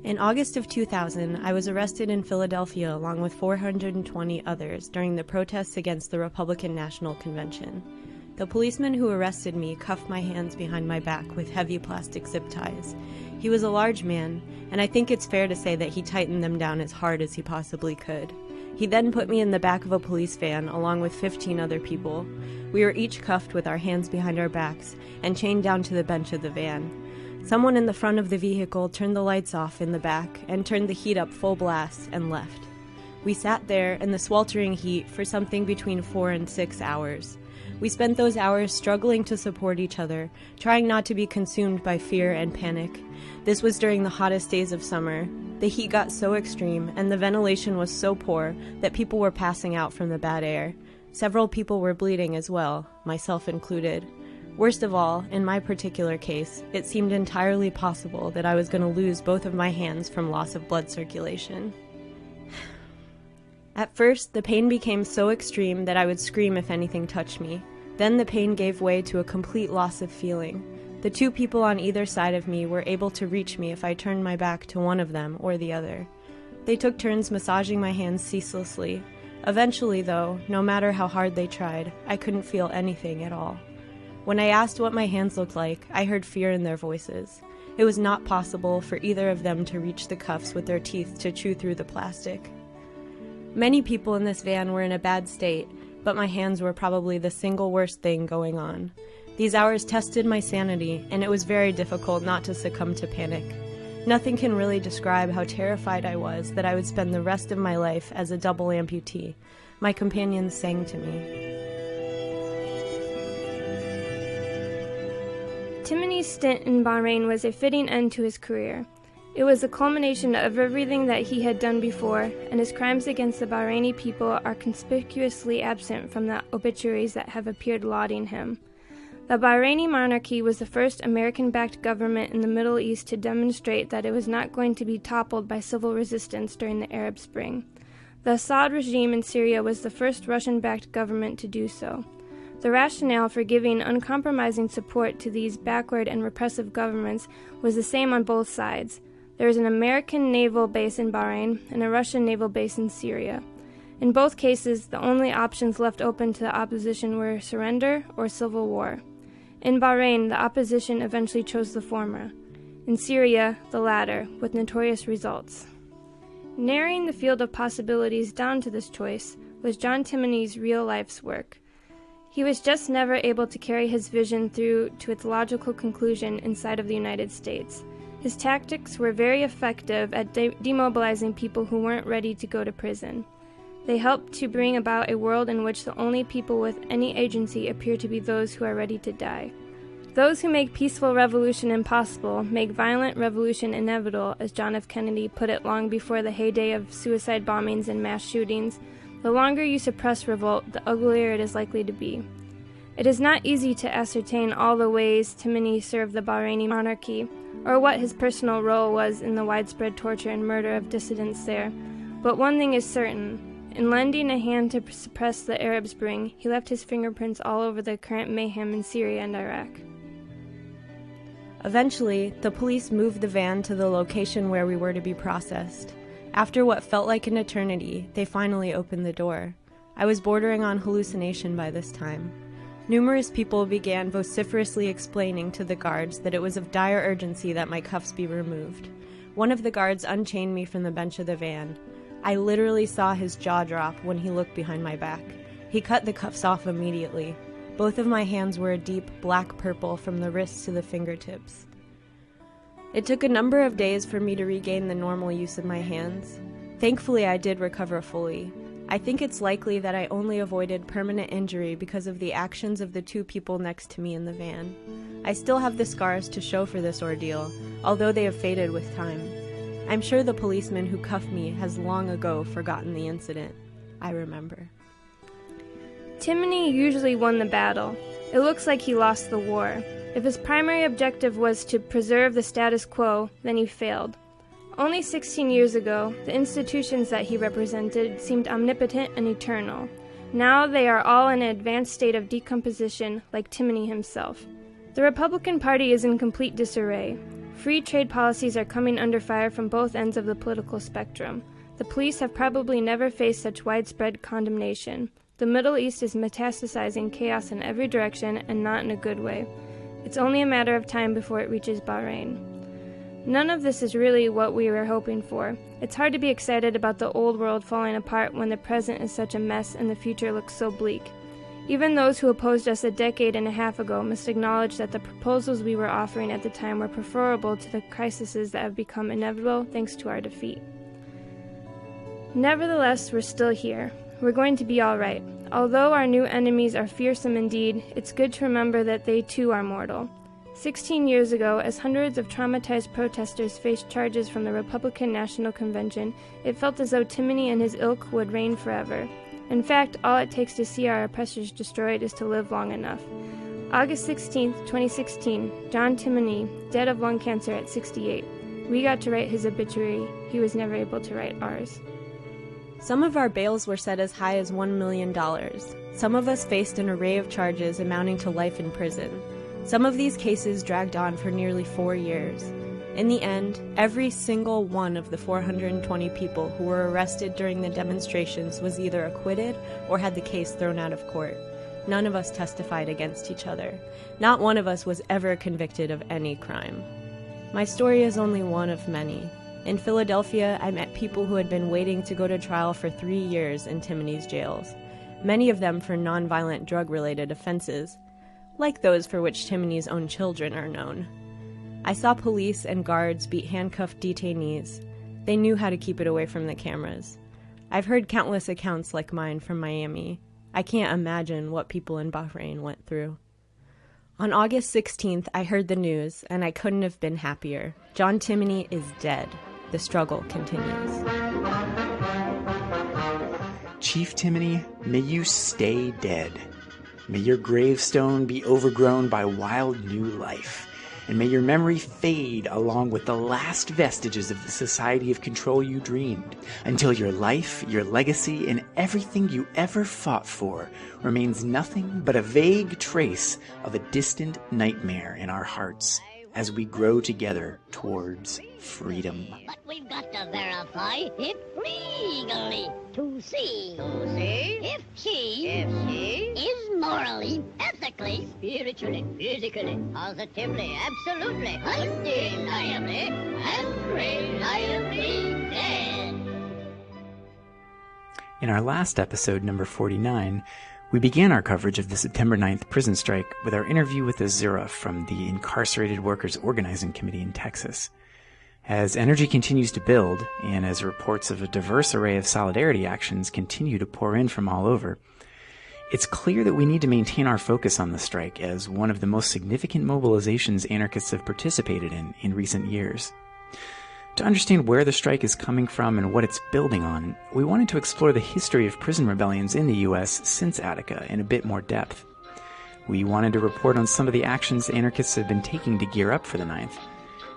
Speaker 6: In August of 2000, I was arrested in Philadelphia along with 420 others during the protests against the Republican National Convention. The policeman who arrested me cuffed my hands behind my back with heavy plastic zip ties. He was a large man, and I think it's fair to say that he tightened them down as hard as he possibly could. He then put me in the back of a police van along with 15 other people. We were each cuffed with our hands behind our backs and chained down to the bench of the van. Someone in the front of the vehicle turned the lights off in the back and turned the heat up full blast and left. We sat there in the sweltering heat for something between 4 and 6 hours. We spent those hours struggling to support each other, trying not to be consumed by fear and panic. This was during the hottest days of summer. The heat got so extreme and the ventilation was so poor that people were passing out from the bad air. Several people were bleeding as well, myself included. Worst of all, in my particular case, it seemed entirely possible that I was going to lose both of my hands from loss of blood circulation. At first, the pain became so extreme that I would scream if anything touched me. Then the pain gave way to a complete loss of feeling. The two people on either side of me were able to reach me if I turned my back to one of them or the other. They took turns massaging my hands ceaselessly. Eventually, though, no matter how hard they tried, I couldn't feel anything at all. When I asked what my hands looked like, I heard fear in their voices. It was not possible for either of them to reach the cuffs with their teeth to chew through the plastic. Many people in this van were in a bad state, but my hands were probably the single worst thing going on. These hours tested my sanity, and it was very difficult not to succumb to panic. Nothing can really describe how terrified I was that I would spend the rest of my life as a double amputee. My companions sang to me.
Speaker 5: Timoney's stint in Bahrain was a fitting end to his career. It was the culmination of everything that he had done before, and his crimes against the Bahraini people are conspicuously absent from the obituaries that have appeared lauding him. The Bahraini monarchy was the first American-backed government in the Middle East to demonstrate that it was not going to be toppled by civil resistance during the Arab Spring. The Assad regime in Syria was the first Russian-backed government to do so. The rationale for giving uncompromising support to these backward and repressive governments was the same on both sides. There was an American naval base in Bahrain and a Russian naval base in Syria. In both cases, the only options left open to the opposition were surrender or civil war. In Bahrain, the opposition eventually chose the former. In Syria, the latter, with notorious results. Narrowing the field of possibilities down to this choice was John Timoney's real-life's work. He was just never able to carry his vision through to its logical conclusion inside of the United States. His tactics were very effective at demobilizing people who weren't ready to go to prison. They helped to bring about a world in which the only people with any agency appear to be those who are ready to die. Those who make peaceful revolution impossible make violent revolution inevitable, as John F. Kennedy put it long before the heyday of suicide bombings and mass shootings. The longer you suppress revolt, the uglier it is likely to be. It is not easy to ascertain all the ways Timoney served the Bahraini monarchy, or what his personal role was in the widespread torture and murder of dissidents there, but one thing is certain. In lending a hand to suppress the Arab Spring, he left his fingerprints all over the current mayhem in Syria and Iraq.
Speaker 6: Eventually, the police moved the van to the location where we were to be processed. After what felt like an eternity, they finally opened the door. I was bordering on hallucination by this time. Numerous people began vociferously explaining to the guards that it was of dire urgency that my cuffs be removed. One of the guards unchained me from the bench of the van. I literally saw his jaw drop when he looked behind my back. He cut the cuffs off immediately. Both of my hands were a deep black purple from the wrists to the fingertips. It took a number of days for me to regain the normal use of my hands. Thankfully, I did recover fully. I think it's likely that I only avoided permanent injury because of the actions of the two people next to me in the van. I still have the scars to show for this ordeal, although they have faded with time. I'm sure the policeman who cuffed me has long ago forgotten the incident. I remember.
Speaker 5: Timoney usually won the battle. It looks like he lost the war. If his primary objective was to preserve the status quo, then he failed. Only 16 years ago, the institutions that he represented seemed omnipotent and eternal. Now they are all in an advanced state of decomposition, like Timoney himself. The Republican Party is in complete disarray. Free trade policies are coming under fire from both ends of the political spectrum. The police have probably never faced such widespread condemnation. The Middle East is metastasizing chaos in every direction, and not in a good way. It's only a matter of time before it reaches Bahrain. None of this is really what we were hoping for. It's hard to be excited about the old world falling apart when the present is such a mess and the future looks so bleak. Even those who opposed us a decade and a half ago must acknowledge that the proposals we were offering at the time were preferable to the crises that have become inevitable thanks to our defeat. Nevertheless, we're still here. We're going to be all right. Although our new enemies are fearsome indeed, it's good to remember that they too are mortal. 16 years ago, as hundreds of traumatized protesters faced charges from the Republican National Convention, it felt as though Timoney and his ilk would reign forever. In fact, all it takes to see our oppressors destroyed is to live long enough. August 16, 2016, John Timoney, dead of lung cancer at 68. We got to write his obituary. He was never able to write ours.
Speaker 6: Some of our bails were set as high as $1 million. Some of us faced an array of charges amounting to life in prison. Some of these cases dragged on for nearly 4 years. In the end, every single one of the 420 people who were arrested during the demonstrations was either acquitted or had the case thrown out of court. None of us testified against each other. Not one of us was ever convicted of any crime. My story is only one of many. In Philadelphia, I met people who had been waiting to go to trial for 3 years in Timoney's jails, many of them for nonviolent drug-related offenses, like those for which Timoney's own children are known. I saw police and guards beat handcuffed detainees. They knew how to keep it away from the cameras. I've heard countless accounts like mine from Miami. I can't imagine what people in Bahrain went through. On August 16th, I heard the news, and I couldn't have been happier. John Timoney is dead. The struggle continues.
Speaker 1: Chief Timoney, may you stay dead. May your gravestone be overgrown by wild new life. And may your memory fade along with the last vestiges of the society of control you dreamed, until your life, your legacy, and everything you ever fought for remains nothing but a vague trace of a distant nightmare in our hearts as we grow together towards freedom.
Speaker 4: But we've got to verify it legally to see if she is morally, ethically, spiritually, physically, positively, absolutely, undeniably, and reliably dead.
Speaker 1: In our last episode, number 49, we began our coverage of the September 9th prison strike with our interview with Azura from the Incarcerated Workers Organizing Committee in Texas. As energy continues to build, and as reports of a diverse array of solidarity actions continue to pour in from all over, it's clear that we need to maintain our focus on the strike as one of the most significant mobilizations anarchists have participated in recent years. To understand where the strike is coming from and what it's building on, we wanted to explore the history of prison rebellions in the U.S. since Attica in a bit more depth. We wanted to report on some of the actions anarchists have been taking to gear up for the 9th.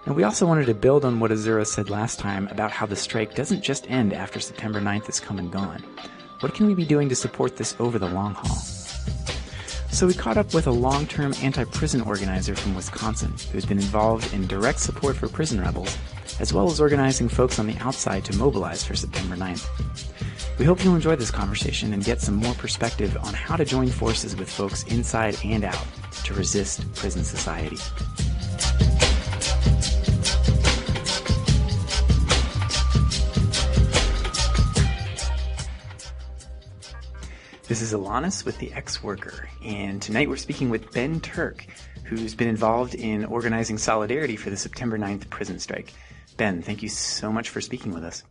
Speaker 1: And we also wanted to build on what Azura said last time about how the strike doesn't just end after September 9th has come and gone. What can we be doing to support this over the long haul? So we caught up with a long-term anti-prison organizer from Wisconsin who's been involved in direct support for prison rebels, as well as organizing folks on the outside to mobilize for September 9th. We hope you'll enjoy this conversation and get some more perspective on how to join forces with folks inside and out to resist prison society. This is Alanis with The Ex-Worker, and tonight we're speaking with Ben Turk, who's been involved in organizing solidarity for the September 9th prison strike. Ben, thank you so much for speaking with us.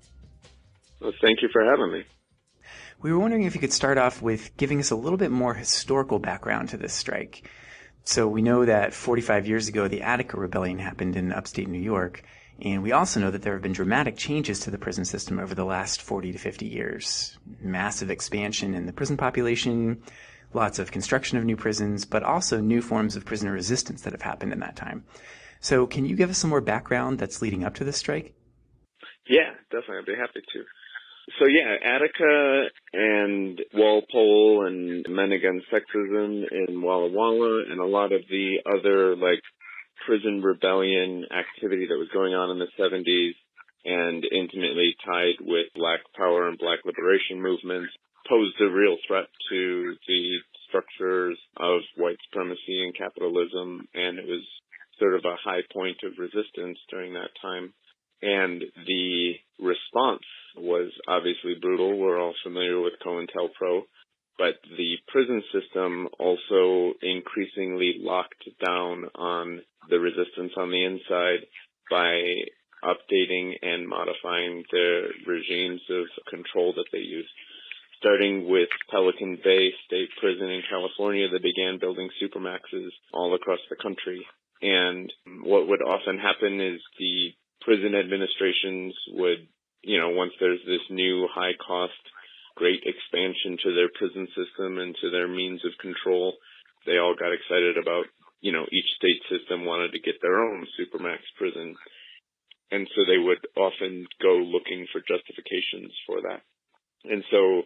Speaker 7: Well, thank you for having me.
Speaker 1: We were wondering if you could start off with giving us a little bit more historical background to this strike. So we know that 45 years ago, the Attica Rebellion happened in upstate New York, and we also know that there have been dramatic changes to the prison system over the last 40 to 50 years. Massive expansion in the prison population, lots of construction of new prisons, but also new forms of prisoner resistance that have happened in that time. So can you give us some more background that's leading up to this strike?
Speaker 7: Yeah, definitely. I'd be happy to. So yeah, Attica and Walpole and Men Against Sexism in Walla Walla and a lot of the other prison rebellion activity that was going on in the 70s and intimately tied with Black power and Black liberation movements posed a real threat to the structures of white supremacy and capitalism, and it was sort of a high point of resistance during that time. And the response was obviously brutal. We're all familiar with COINTELPRO, but the prison system also increasingly locked down on the resistance on the inside by updating and modifying the regimes of control that they used. Starting with Pelican Bay State Prison in California, they began building supermaxes all across the country. And what would often happen is the prison administrations would, once there's this new high-cost, great expansion to their prison system and to their means of control, they all got excited about, each state system wanted to get their own supermax prison. And so they would often go looking for justifications for that. And so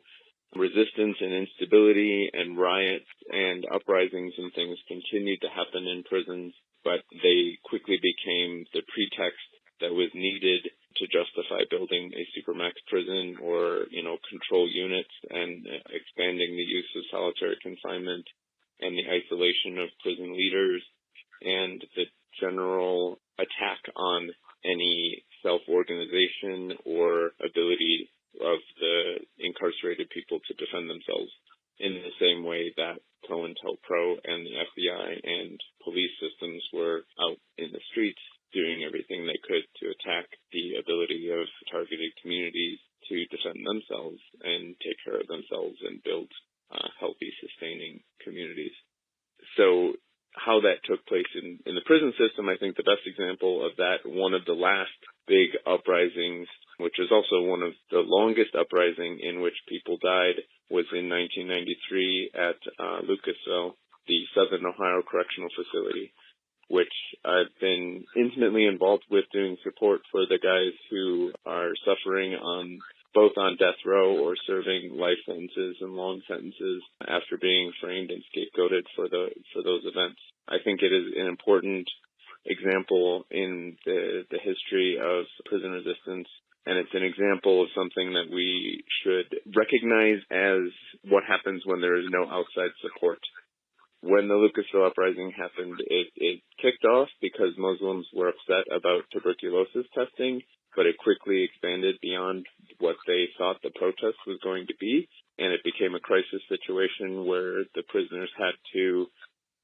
Speaker 7: resistance and instability and riots and uprisings and things continued to happen in prisons, but they quickly became the pretext that was needed to justify building a supermax prison or, control units and expanding the use of solitary confinement and the isolation of prison leaders and the general attack on any self-organization or ability of the incarcerated people to defend themselves in the same way that COINTELPRO and the FBI and police systems were out in the streets doing everything they could to attack the ability of targeted communities to defend themselves and take care of themselves and build healthy, sustaining communities. So how that took place in the prison system, I think the best example of that, one of the last big uprisings, which was also one of the longest uprising in which people died, was in 1993 at Lucasville, the Southern Ohio Correctional Facility, which I've been intimately involved with doing support for the guys who are suffering both on death row or serving life sentences and long sentences after being framed and scapegoated for those events. I think it is an important example in the history of prison resistance, and it's an example of something that we should recognize as what happens when there is no outside support. When the Lucasville uprising happened, it kicked off because Muslims were upset about tuberculosis testing, but it quickly expanded beyond what they thought the protest was going to be, and it became a crisis situation where the prisoners had to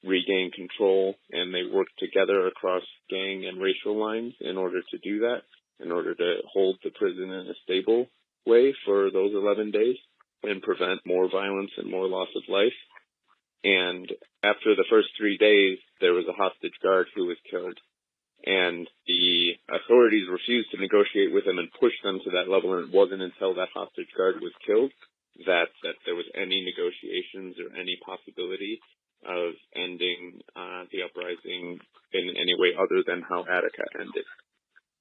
Speaker 7: regain control, and they worked together across gang and racial lines in order to do that, in order to hold the prison in a stable way for those 11 days and prevent more violence and more loss of life. And after the first 3 days, there was a hostage guard who was killed. And the authorities refused to negotiate with him and push them to that level. And it wasn't until that hostage guard was killed that there was any negotiations or any possibility of ending the uprising in any way other than how Attica ended.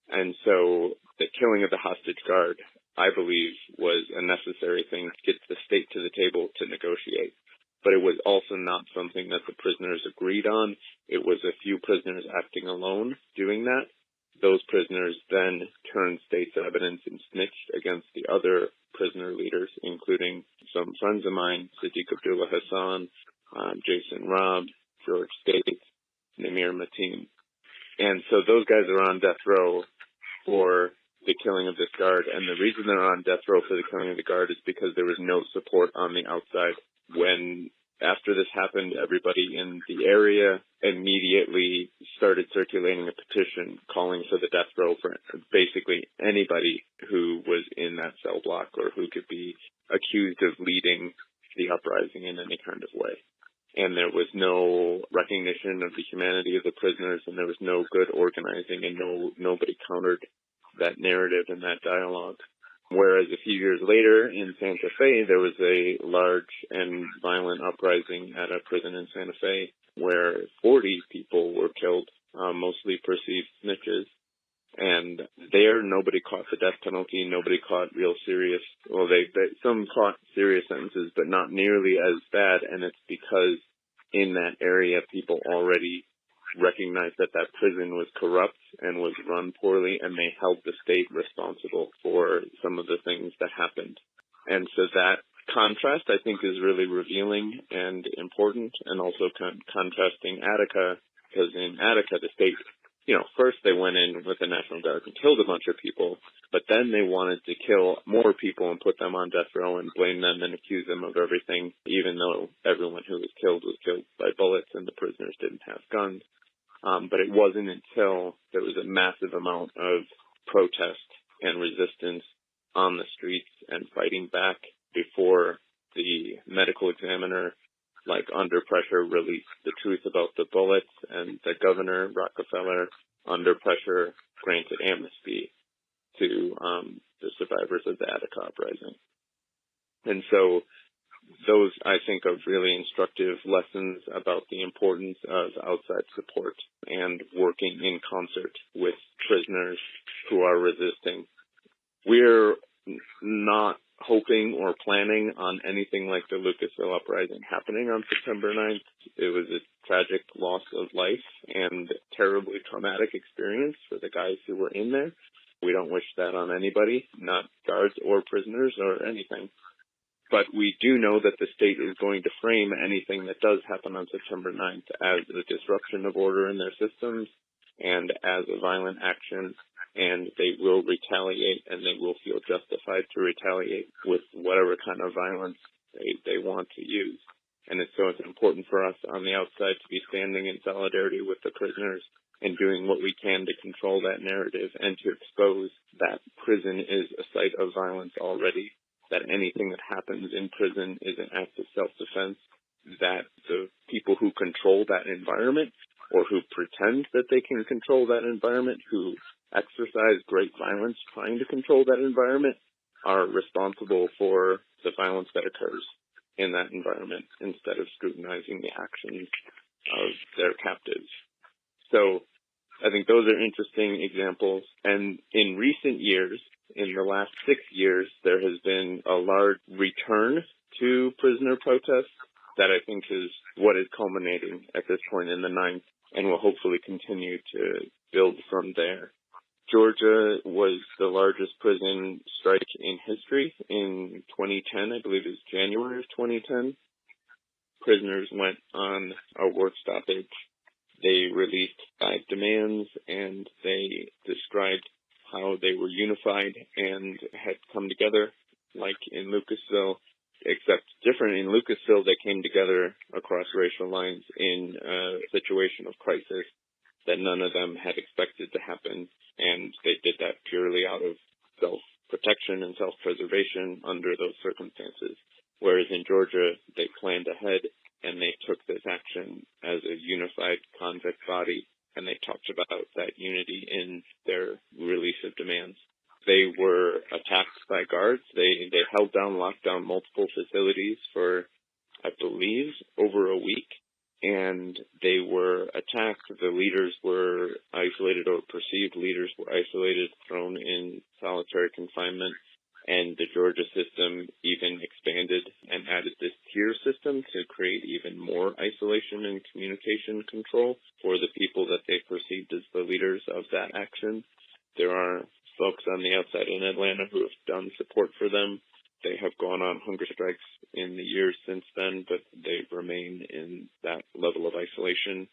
Speaker 7: And so the killing of the hostage guard, I believe, was a necessary thing to get the state to the table to negotiate. But it was also not something that the prisoners agreed on. It was a few prisoners acting alone doing that. Those prisoners then turned state's evidence and snitched against the other prisoner leaders, including some friends of mine, Sadiq Abdullah Hassan, Jason Robb, George States, Namir Mateen. And so those guys are on death row for the killing of this guard. And the reason they're on death row for the killing of the guard is because there was no support on the outside. When, after this happened, everybody in the area immediately started circulating a petition calling for the death row for basically anybody who was in that cell block or who could be accused of leading the uprising in any kind of way. And there was no recognition of the humanity of the prisoners, and there was no good organizing, and nobody countered that narrative and that dialogue. Whereas a few years later in Santa Fe, there was a large and violent uprising at a prison in Santa Fe where 40 people were killed, mostly perceived snitches. And there, nobody caught the death penalty. Nobody caught real serious. Well, some caught serious sentences, but not nearly as bad. And it's because in that area, people already recognized that that prison was corrupt and was run poorly, and they held the state responsible for some of the things that happened. And so that contrast, I think, is really revealing and important, and also contrasting Attica, because in Attica, the state, first they went in with the National Guard and killed a bunch of people, but then they wanted to kill more people and put them on death row and blame them and accuse them of everything, even though everyone who was killed by bullets and the prisoners didn't have guns. But it wasn't until there was a massive amount of protest and resistance on the streets and fighting back before the medical examiner, under pressure, released the truth about the bullets, and the governor, Rockefeller, under pressure, granted amnesty to the survivors of the Attica uprising. And so those, I think, are really instructive lessons about the importance of outside support and working in concert with prisoners who are resisting. We're not hoping or planning on anything like the Lucasville uprising happening on September 9th. It was a tragic loss of life and terribly traumatic experience for the guys who were in there. We don't wish that on anybody, not guards or prisoners or anything. But we do know that the state is going to frame anything that does happen on September 9th as a disruption of order in their systems and as a violent action, and they will retaliate, and they will feel justified to retaliate with whatever kind of violence they want to use. And so it's important for us on the outside to be standing in solidarity with the prisoners and doing what we can to control that narrative and to expose that prison is a site of violence already, that anything that happens in prison is an act of self-defense, that the people who control that environment or who pretend that they can control that environment, who exercise great violence trying to control that environment, are responsible for the violence that occurs in that environment instead of scrutinizing the actions of their captives. So I think those are interesting examples. And in recent years, in the last 6 years, there has been a large return to prisoner protests that I think is what is culminating at this point in the 9th and will hopefully continue to build from there. Georgia was the largest prison strike in history in 2010. I believe it was January of 2010. Prisoners went on a work stoppage. They released 5 demands, and they described how they were unified and had come together, like in Lucasville, except different. In Lucasville, they came together across racial lines in a situation of crisis that none of them had expected to happen, and they did that purely out of self-protection and self-preservation under those circumstances. Whereas in Georgia, they planned ahead, and they took this action as a unified convict body, and they talked about that unity in their release of demands. They were attacked by guards. They held down, locked down multiple facilities for, I believe, over a week, and they were attacked. The leaders were isolated, or perceived leaders were isolated, thrown in solitary confinement, and the Georgia system even expanded and added this tier system to create even more isolation and communication control for the people that they perceived as the leaders of that action. There are folks on the outside in Atlanta who have done support for them. They have gone on hunger strikes in the years since then, but they remain in that level of isolation.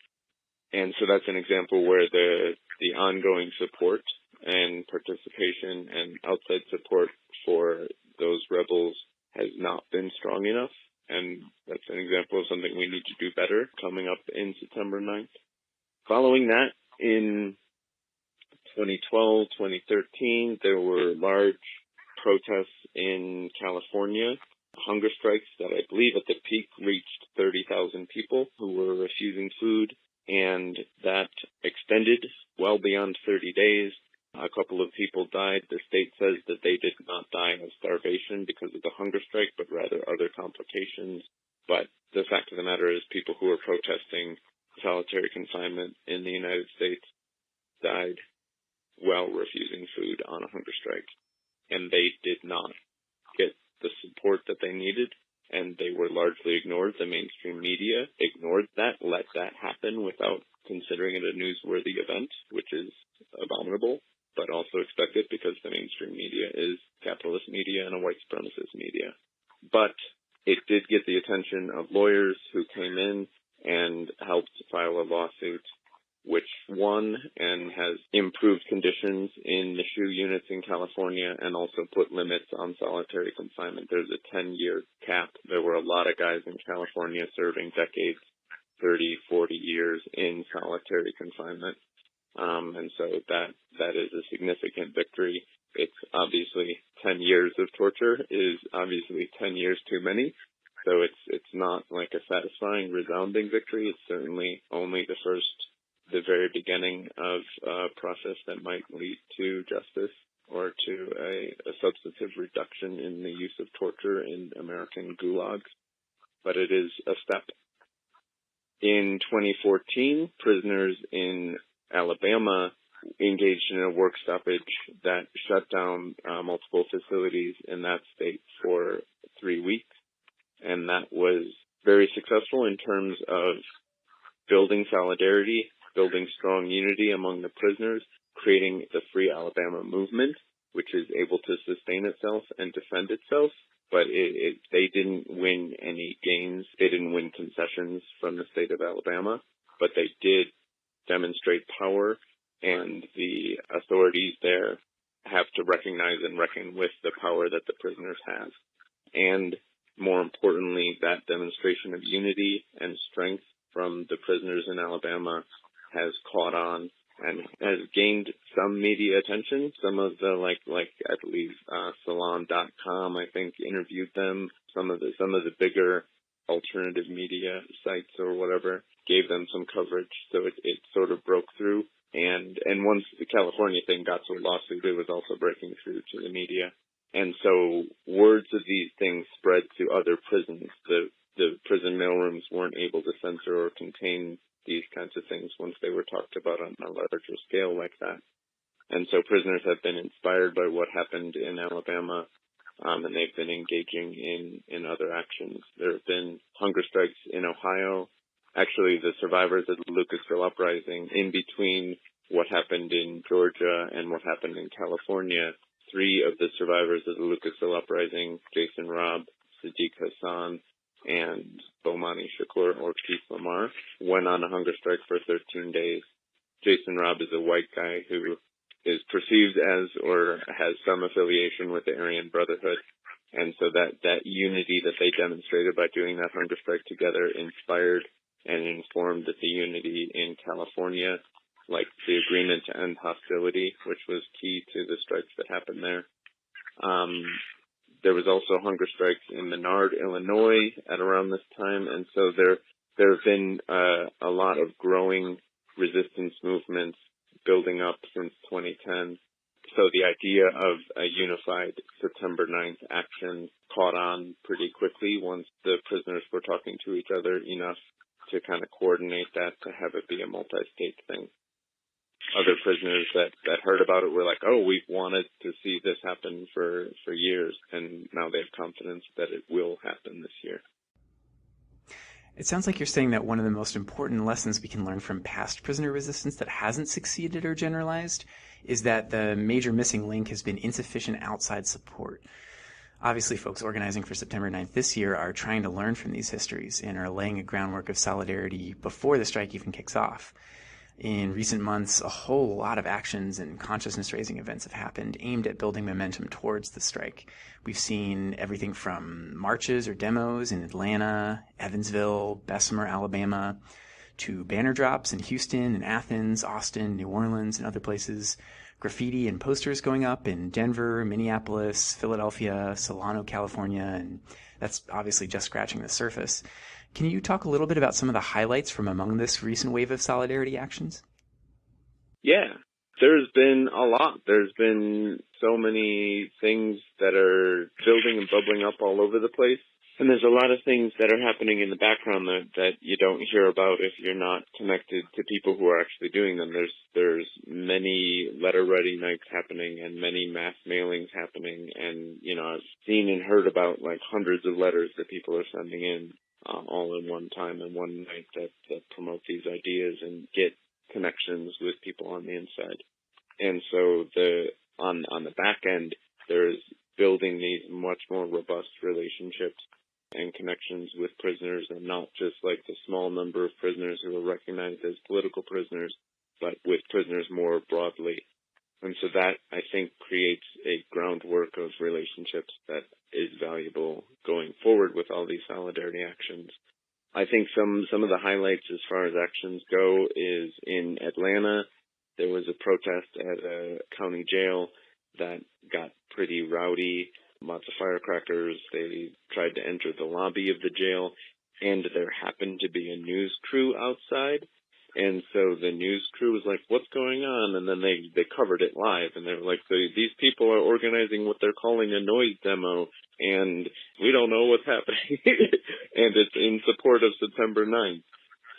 Speaker 7: And so that's an example where the ongoing support and participation and outside support for those rebels has not been strong enough. And that's an example of something we need to do better coming up in September 9th. Following that, in 2012, 2013, there were large protests in California, hunger strikes that I believe at the peak reached 30,000 people who were refusing food, and that extended well beyond 30 days. A couple of people died. The state says that they did not die of starvation because of the hunger strike, but rather other complications. But the fact of the matter is people who were protesting solitary confinement in the United States died. while refusing food on a hunger strike. And they did not get the support that they needed, and they were largely ignored. The mainstream media ignored that, let that happen without considering it a newsworthy event, which is abominable, but also expected because the mainstream media is capitalist media and a white supremacist media. But it did get the attention of lawyers who came in and helped file a lawsuit, which won and has improved conditions in the SHU units in California and also put limits on solitary confinement. There's a 10-year cap. There were a lot of guys in California serving decades, 30, 40 years in solitary confinement. And so that is a significant victory. It's obviously 10 years of torture is obviously 10 years too many. So it's not like a satisfying, resounding victory. It's certainly only the very beginning of a process that might lead to justice or to a substantive reduction in the use of torture in American gulags. But it is a step. In 2014, prisoners in Alabama engaged in a work stoppage that shut down multiple facilities in that state for 3 weeks. And that was very successful in terms of building solidarity, building strong unity among the prisoners, creating the Free Alabama movement, which is able to sustain itself and defend itself. But they didn't win any gains. They didn't win concessions from the state of Alabama, but they did demonstrate power, and the authorities there have to recognize and reckon with the power that the prisoners have. And more importantly, that demonstration of unity and strength from the prisoners in Alabama has caught on and has gained some media attention. Some of the like I believe Salon.com, I think, interviewed them. Some of the bigger alternative media sites or whatever gave them some coverage. So it sort of broke through. And once the California thing got to a lawsuit, it was also breaking through to the media. And so words of these things spread to other prisons. The prison mailrooms weren't able to censor or contain these kinds of things once they were talked about on a larger scale like that. And so prisoners have been inspired by what happened in Alabama, and they've been engaging in other actions. There have been hunger strikes in Ohio. Actually, the survivors of the Lucasville Uprising, in between what happened in Georgia and what happened in California, 3 of the survivors of the Lucasville Uprising, Jason Robb, Sadiq Hassan, and Bomani Shakur or Keith Lamar, went on a hunger strike for 13 days. Jason Robb is a white guy who is perceived as or has some affiliation with the Aryan Brotherhood. And so that unity that they demonstrated by doing that hunger strike together inspired and informed the unity in California, like the agreement to end hostility, which was key to the strikes that happened there. There was also hunger strikes in Menard, Illinois at around this time, and so there have been a lot of growing resistance movements building up since 2010. So the idea of a unified September 9th action caught on pretty quickly once the prisoners were talking to each other enough to kind of coordinate that to have it be a multi-state thing. Other prisoners that heard about it were like, oh, we've wanted to see this happen for years, and now they have confidence that it will happen this year.
Speaker 1: It sounds like you're saying that one of the most important lessons we can learn from past prisoner resistance that hasn't succeeded or generalized is that the major missing link has been insufficient outside support. Obviously, folks organizing for September 9th this year are trying to learn from these histories and are laying a groundwork of solidarity before the strike even kicks off. In recent months, a whole lot of actions and consciousness-raising events have happened aimed at building momentum towards the strike. We've seen everything from marches or demos in Atlanta, Evansville, Bessemer, Alabama, to banner drops in Houston and Athens, Austin, New Orleans, and other places, graffiti and posters going up in Denver, Minneapolis, Philadelphia, Solano, California, and that's obviously just scratching the surface. Can you talk a little bit about some of the highlights from among this recent wave of solidarity actions?
Speaker 7: Yeah, there's been a lot. There's been so many things that are building and bubbling up all over the place. And there's a lot of things that are happening in the background that you don't hear about if you're not connected to people who are actually doing them. There's many letter-writing nights happening and many mass mailings happening. And, I've seen and heard about like hundreds of letters that people are sending in all in one time and one night that promote these ideas and get connections with people on the inside. And so on the back end, there's building these much more robust relationships and connections with prisoners, and not just like the small number of prisoners who are recognized as political prisoners, but with prisoners more broadly. And so that, I think, creates a groundwork of relationships that is valuable going forward with all these solidarity actions. I think some of the highlights as far as actions go is in Atlanta, there was a protest at a county jail that got pretty rowdy. Lots of firecrackers. They tried to enter the lobby of the jail, and there happened to be a news crew outside. And so the news crew was like, what's going on? And then they covered it live, and they were like, so these people are organizing what they're calling a noise demo, and we don't know what's happening. And it's in support of September 9th.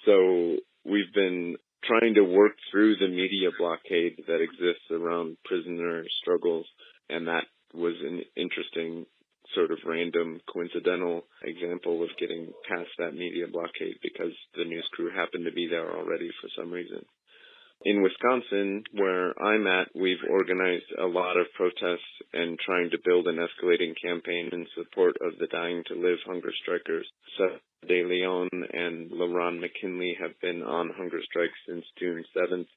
Speaker 7: So we've been trying to work through the media blockade that exists around prisoner struggles, and that was an interesting sort of random coincidental example of getting past that media blockade because the news crew happened to be there already for some reason. In Wisconsin, where I'm at, we've organized a lot of protests and trying to build an escalating campaign in support of the Dying to Live hunger strikers. Seth De Leon and LaRon McKinley have been on hunger strike since June 7th.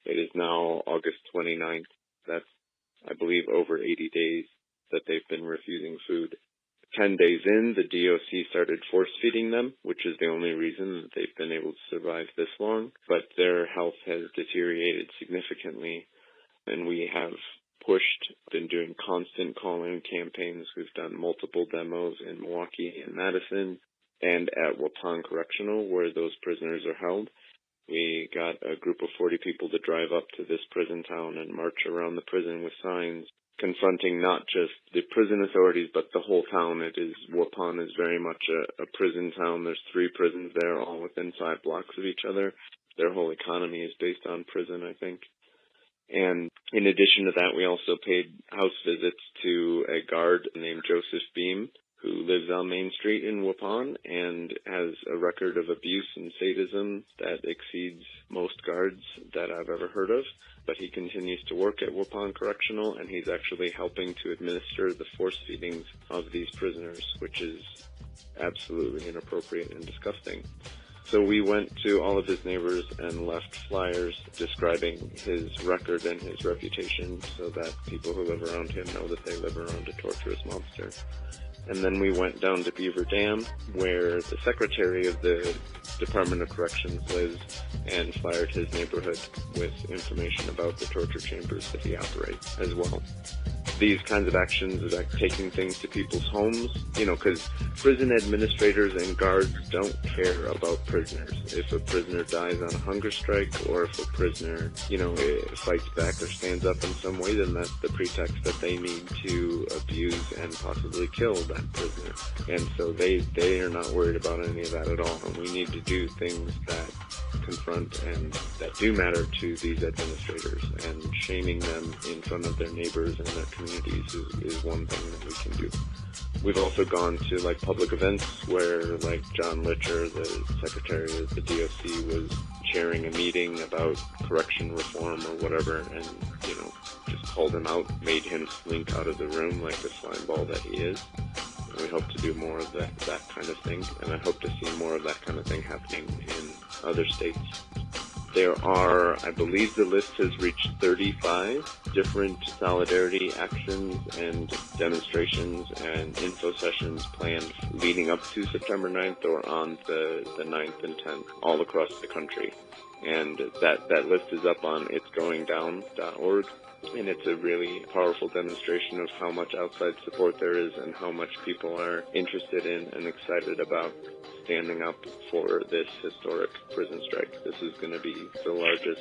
Speaker 7: It is now August 29th. That's, I believe, over 80 days that they've been refusing food. 10 days in, the DOC started force-feeding them, which is the only reason that they've been able to survive this long. But their health has deteriorated significantly, and we have been doing constant call-in campaigns. We've done multiple demos in Milwaukee and Madison and at Waupun Correctional, where those prisoners are held. We got a group of 40 people to drive up to this prison town and march around the prison with signs confronting not just the prison authorities, but the whole town. Waupun is very much a prison town. There's 3 prisons there, all within 5 blocks of each other. Their whole economy is based on prison, I think. And in addition to that, we also paid house visits to a guard named Joseph Beam, who lives on Main Street in Waupun and has a record of abuse and sadism that exceeds most guards that I've ever heard of. But he continues to work at Waupun Correctional, and he's actually helping to administer the force feedings of these prisoners, which is absolutely inappropriate and disgusting. So we went to all of his neighbors and left flyers describing his record and his reputation so that people who live around him know that they live around a torturous monster. And then we went down to Beaver Dam, where the secretary of the Department of Corrections lives, and flyered his neighborhood with information about the torture chambers that he operates as well. These kinds of actions is like taking things to people's homes, because prison administrators and guards don't care about prisoners. If a prisoner dies on a hunger strike, or if a prisoner, fights back or stands up in some way, then that's the pretext that they need to abuse and possibly kill that prisoner. And so they are not worried about any of that at all. And we need to do things that confront and that do matter to these administrators, and shaming them in front of their neighbors and their communities is one thing that we can do. We've also gone to public events where John Litcher, the secretary of the DOC, was chairing a meeting about correction reform or whatever, and just called him out, made him slink out of the room like the slime ball that he is. And we hope to do more of that kind of thing, and I hope to see more of that kind of thing happening in other states. There are, I believe the list has reached 35 different solidarity actions and demonstrations and info sessions planned leading up to September 9th or on the 9th and 10th all across the country. And that list is up on itsgoingdown.org. And it's a really powerful demonstration of how much outside support there is and how much people are interested in and excited about standing up for this historic prison strike. This is going to be the largest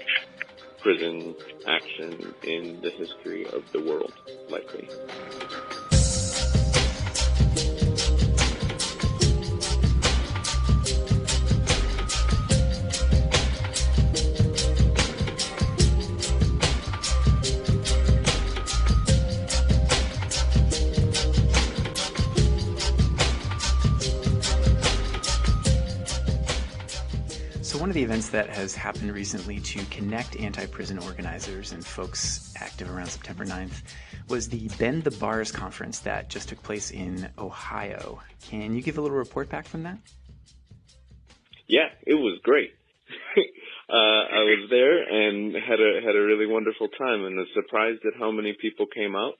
Speaker 7: prison action in the history of the world, likely.
Speaker 1: the events that has happened recently to connect anti-prison organizers and folks active around September 9th was the Bend the Bars conference that just took place in Ohio. Can you give a little report back from that?
Speaker 7: Yeah, it was great. I was there and had a really wonderful time, and was surprised at how many people came out.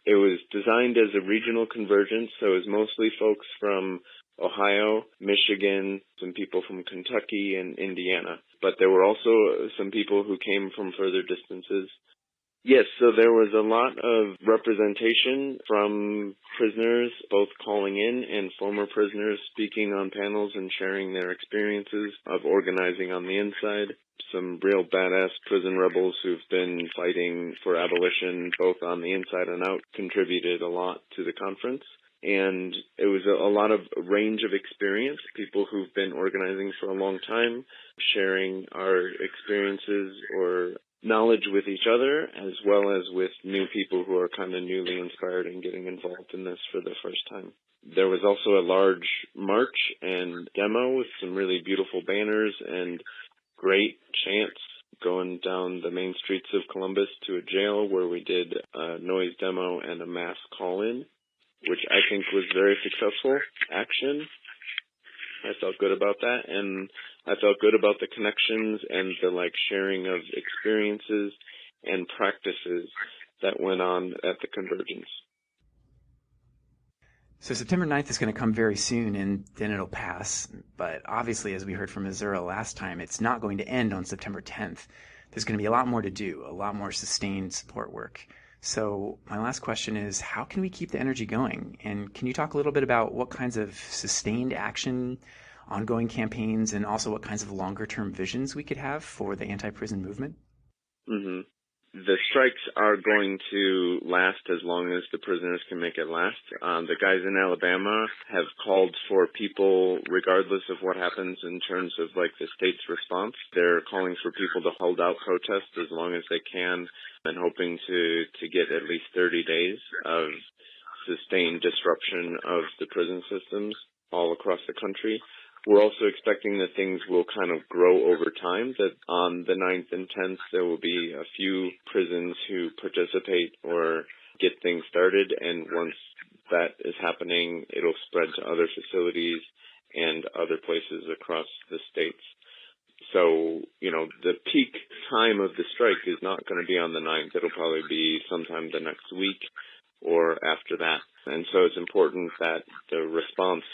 Speaker 7: It was designed as a regional convergence, so it was mostly folks from Ohio, Michigan, some people from Kentucky and Indiana. But there were also some people who came from further distances. Yes, so there was a lot of representation from prisoners, both calling in and former prisoners speaking on panels and sharing their experiences of organizing on the inside. Some real badass prison rebels who've been fighting for abolition both on the inside and out contributed a lot to the conference. And it was a lot of range of experience, people who've been organizing for a long time, sharing our experiences or knowledge with each other, as well as with new people who are kind of newly inspired and getting involved in this for the first time. There was also a large march and demo with some really beautiful banners and great chants going down the main streets of Columbus to a jail where we did a noise demo and a mass call-in, which I think was very successful action. I felt good about that, and I felt good about the connections and the sharing of experiences and practices that went on at the convergence.
Speaker 1: So September 9th is going to come very soon, and then it'll pass. But obviously, as we heard from Azura last time, it's not going to end on September 10th. There's going to be a lot more to do, a lot more sustained support work. So my last question is, how can we keep the energy going? And can you talk a little bit about what kinds of sustained action, ongoing campaigns, and also what kinds of longer-term visions we could have for the anti-prison movement?
Speaker 7: Mm-hmm. The strikes are going to last as long as the prisoners can make it last. The guys in Alabama have called for people, regardless of what happens in terms of the state's response, they're calling for people to hold out protest as long as they can, and hoping to get at least 30 days of sustained disruption of the prison systems all across the country. We're also expecting that things will kind of grow over time, that on the 9th and 10th there will be a few prisons who participate or get things started, and once that is happening, it'll spread to other facilities and other places across the states. So, the peak time of the strike is not going to be on the 9th. It'll probably be sometime the next week or after that. And so it's important that the response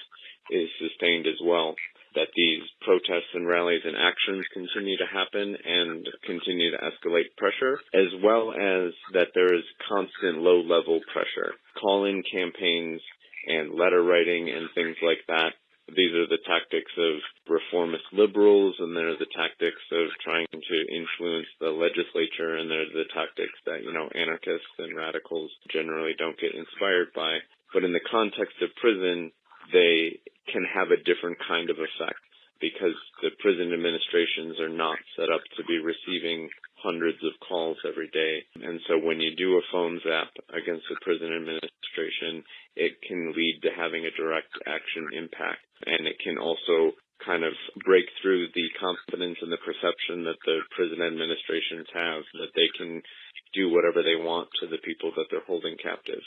Speaker 7: is sustained as well, that these protests and rallies and actions continue to happen and continue to escalate pressure, as well as that there is constant low-level pressure. Call-in campaigns and letter writing and things like that. These are the tactics of reformist liberals, and they're the tactics of trying to influence the legislature, and they're the tactics that, anarchists and radicals generally don't get inspired by. But in the context of prison, they can have a different kind of effect because the prison administrations are not set up to be receiving hundreds of calls every day. And so when you do a phone zap against the prison administration, it can lead to having a direct action impact. And it can also kind of break through the confidence and the perception that the prison administrations have that they can do whatever they want to the people that they're holding captive.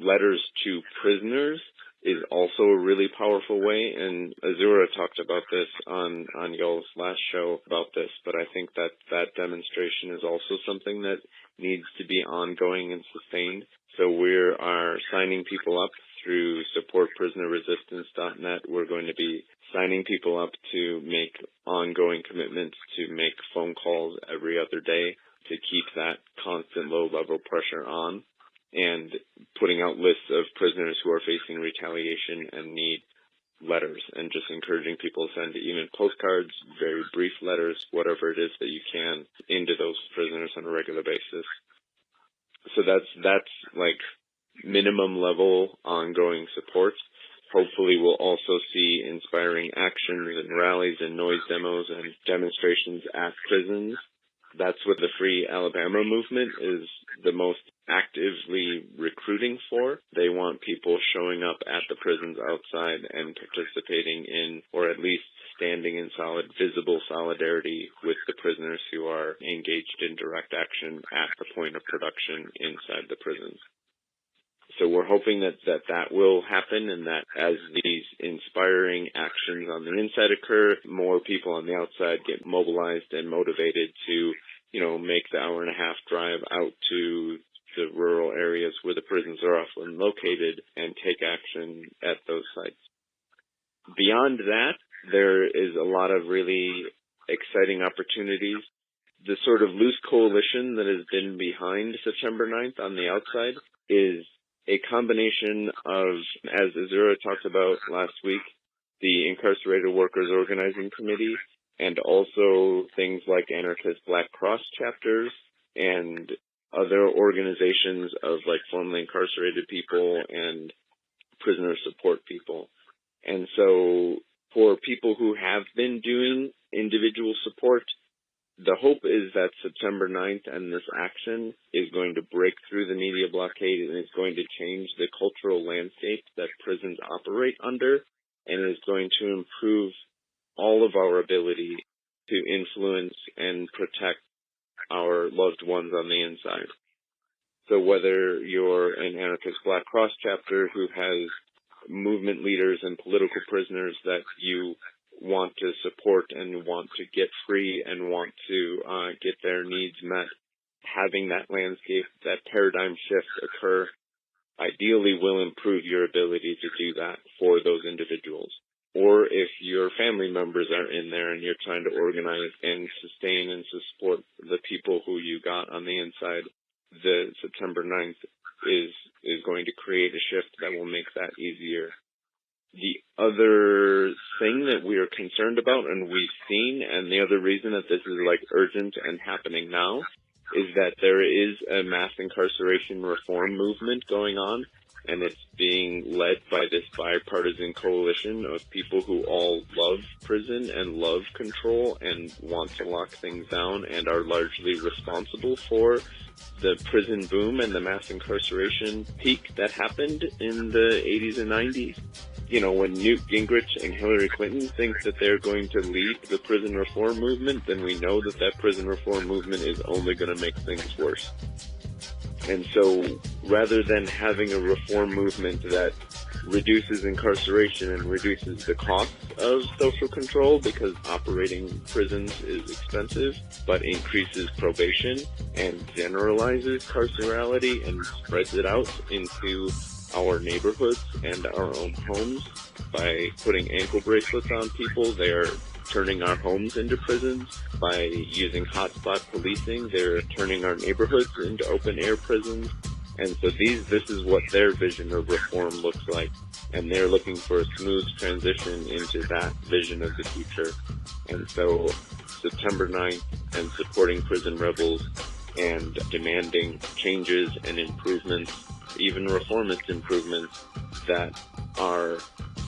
Speaker 7: Letters to prisoners is also a really powerful way, and Azura talked about this on y'all's last show about this, but I think that demonstration is also something that needs to be ongoing and sustained. So we are signing people up through supportprisonerresistance.net. We're going to be signing people up to make ongoing commitments to make phone calls every other day to keep that constant low-level pressure on, and putting out lists of prisoners who are facing retaliation and need letters, and just encouraging people to send even postcards, very brief letters, whatever it is that you can, into those prisoners on a regular basis. So that's minimum level ongoing support. Hopefully we'll also see inspiring actions and rallies and noise demos and demonstrations at prisons. That's what the Free Alabama movement is the most actively recruiting for. They want people showing up at the prisons outside and participating in, or at least standing in visible solidarity with the prisoners who are engaged in direct action at the point of production inside the prisons. So we're hoping that will happen, and that as these inspiring actions on the inside occur, more people on the outside get mobilized and motivated to, make the hour-and-a-half drive out to the rural areas where the prisons are often located and take action at those sites. Beyond that, there is a lot of really exciting opportunities. The sort of loose coalition that has been behind September 9th on the outside is a combination of, as Azura talked about last week, the Incarcerated Workers Organizing Committee, and also things like anarchist Black Cross chapters and other organizations of formerly incarcerated people and prisoner support people. And so for people who have been doing individual support, the hope is that September 9th and this action is going to break through the media blockade and is going to change the cultural landscape that prisons operate under, and is going to improve all of our ability to influence and protect our loved ones on the inside. So whether you're an anarchist Black Cross chapter who has movement leaders and political prisoners that you want to support and want to get free and want to get their needs met, having that landscape, that paradigm shift occur, ideally will improve your ability to do that for those individuals. Or if your family members are in there and you're trying to organize and sustain and support the people who you got on the inside, the September 9th is going to create a shift that will make that easier. The other thing that we are concerned about, and we've seen, and the other reason that this is urgent and happening now, is that there is a mass incarceration reform movement going on, and it's being led by this bipartisan coalition of people who all love prison and love control and want to lock things down and are largely responsible for the prison boom and the mass incarceration peak that happened in the 80s and 90s. When Newt Gingrich and Hillary Clinton think that they're going to lead the prison reform movement, then we know that prison reform movement is only going to make things worse. And so rather than having a reform movement that reduces incarceration and reduces the cost of social control, because operating prisons is expensive, but increases probation and generalizes carcerality and spreads it out into our neighborhoods and our own homes by putting ankle bracelets on people, they're turning our homes into prisons. By using hotspot policing, they're turning our neighborhoods into open-air prisons. And so this is what their vision of reform looks like. And they're looking for a smooth transition into that vision of the future. And so September 9th and supporting prison rebels and demanding changes and improvements, even reformist improvements that are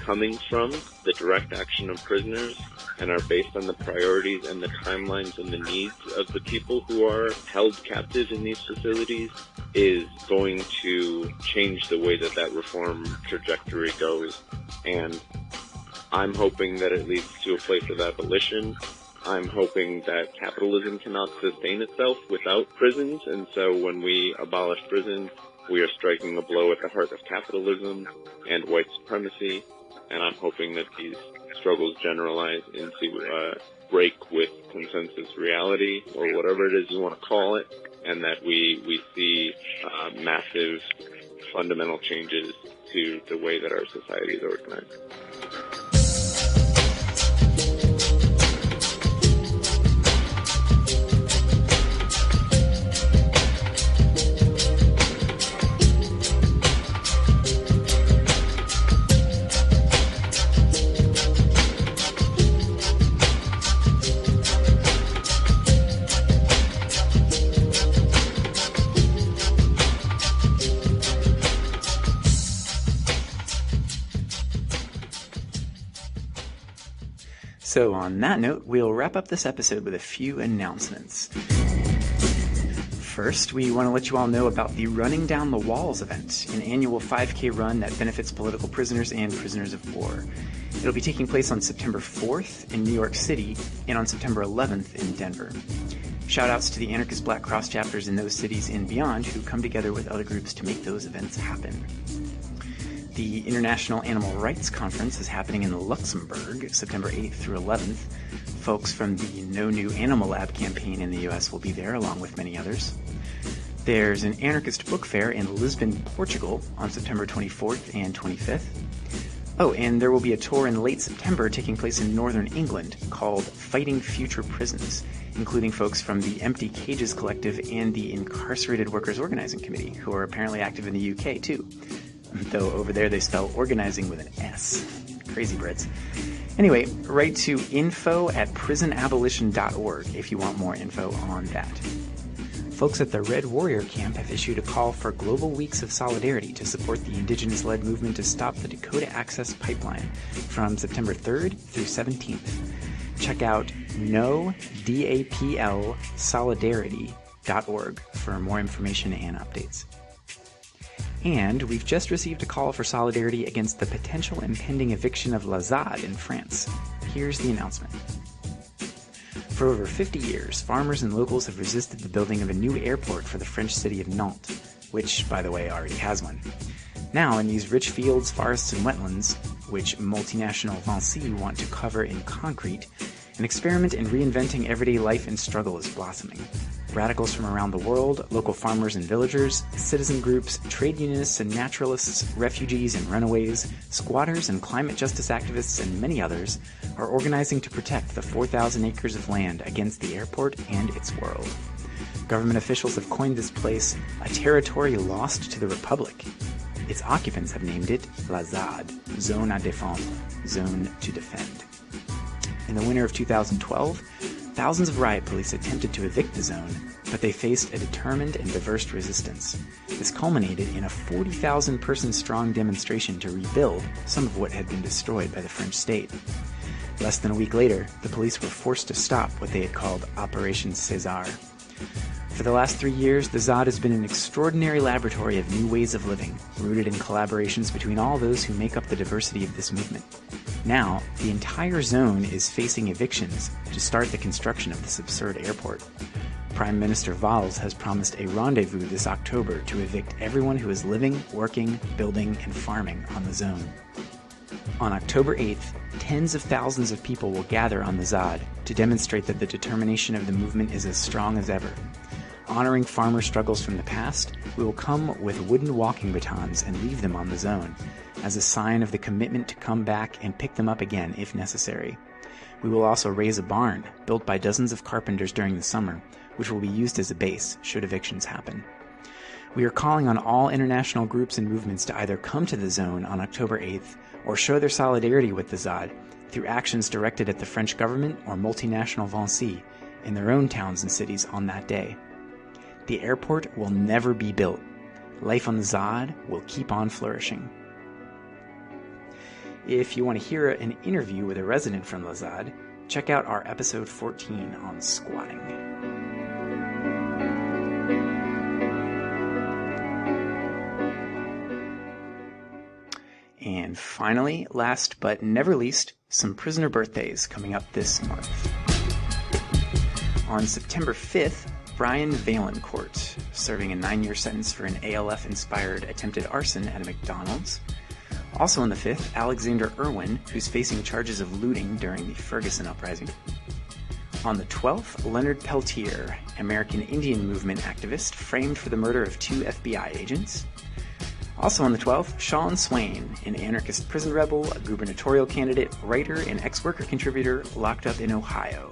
Speaker 7: coming from the direct action of prisoners and are based on the priorities and the timelines and the needs of the people who are held captive in these facilities, is going to change the way that reform trajectory goes. And I'm hoping that it leads to a place of abolition. I'm hoping that capitalism cannot sustain itself without prisons, and so when we abolish prisons, we are striking a blow at the heart of capitalism and white supremacy, and I'm hoping that these struggles generalize into a break with consensus reality, or whatever it is you want to call it, and that we see massive fundamental changes to the way that our society is organized.
Speaker 1: So on that note, we'll wrap up this episode with a few announcements. First, we want to let you all know about the Running Down the Walls event, an annual 5K run that benefits political prisoners and prisoners of war. It'll be taking place on September 4th in New York City and on September 11th in Denver. Shoutouts to the anarchist Black Cross chapters in those cities and beyond who come together with other groups to make those events happen. The International Animal Rights Conference is happening in Luxembourg, September 8th through 11th. Folks from the No New Animal Lab campaign in the U.S. will be there, along with many others. There's an anarchist book fair in Lisbon, Portugal, on September 24th and 25th. Oh, and there will be a tour in late September taking place in northern England called Fighting Future Prisons, including folks from the Empty Cages Collective and the Incarcerated Workers Organizing Committee, who are apparently active in the UK, too. Though over there they spell organizing with an S. Crazy Brits. Anyway, write to info@prisonabolition.org if you want more info on that. Folks at the Red Warrior Camp have issued a call for global weeks of solidarity to support the indigenous-led movement to stop the Dakota Access Pipeline from September 3rd through 17th. Check out nodaplsolidarity.org for more information and updates. And we've just received a call for solidarity against the potential impending eviction of Lazade in France. Here's the announcement. For over 50 years, farmers and locals have resisted the building of a new airport for the French city of Nantes, which, by the way, already has one. Now, in these rich fields, forests, and wetlands, which multinational Vinci want to cover in concrete, an experiment in reinventing everyday life and struggle is blossoming. Radicals from around the world, local farmers and villagers, citizen groups, trade unionists and naturalists, refugees and runaways, squatters and climate justice activists, and many others are organizing to protect the 4,000 acres of land against the airport and its world. Government officials have coined this place a territory lost to the Republic. Its occupants have named it La ZAD, Zone à Défendre, Zone to Defend. In the winter of 2012, thousands of riot police attempted to evict the zone, but they faced a determined and diverse resistance. This culminated in a 40,000-person strong demonstration to rebuild some of what had been destroyed by the French state. Less than a week later, the police were forced to stop what they had called Operation César. For the last 3 years, the ZAD has been an extraordinary laboratory of new ways of living, rooted in collaborations between all those who make up the diversity of this movement. Now, the entire zone is facing evictions to start the construction of this absurd airport. Prime Minister Valls has promised a rendezvous this October to evict everyone who is living, working, building, and farming on the zone. On October 8th, tens of thousands of people will gather on the ZAD to demonstrate that the determination of the movement is as strong as ever. Honoring farmer struggles from the past, we will come with wooden walking batons and leave them on the zone, as a sign of the commitment to come back and pick them up again if necessary. We will also raise a barn, built by dozens of carpenters during the summer, which will be used as a base should evictions happen. We are calling on all international groups and movements to either come to the zone on October 8th or show their solidarity with the ZAD through actions directed at the French government or multinational Vinci in their own towns and cities on that day. The airport will never be built. Life on the ZAD will keep on flourishing. If you want to hear an interview with a resident from La ZAD, check out our episode 14 on squatting. And finally, last but never least, some prisoner birthdays coming up this month. On September 5th, Brian Valancourt, serving a 9-year sentence for an ALF-inspired attempted arson at a McDonald's. Also on the 5th, Alexander Irwin, who's facing charges of looting during the Ferguson Uprising. On the 12th, Leonard Peltier, American Indian Movement activist framed for the murder of 2 FBI agents. Also on the 12th, Sean Swain, an anarchist prison rebel, a gubernatorial candidate, writer, and ex-worker contributor locked up in Ohio.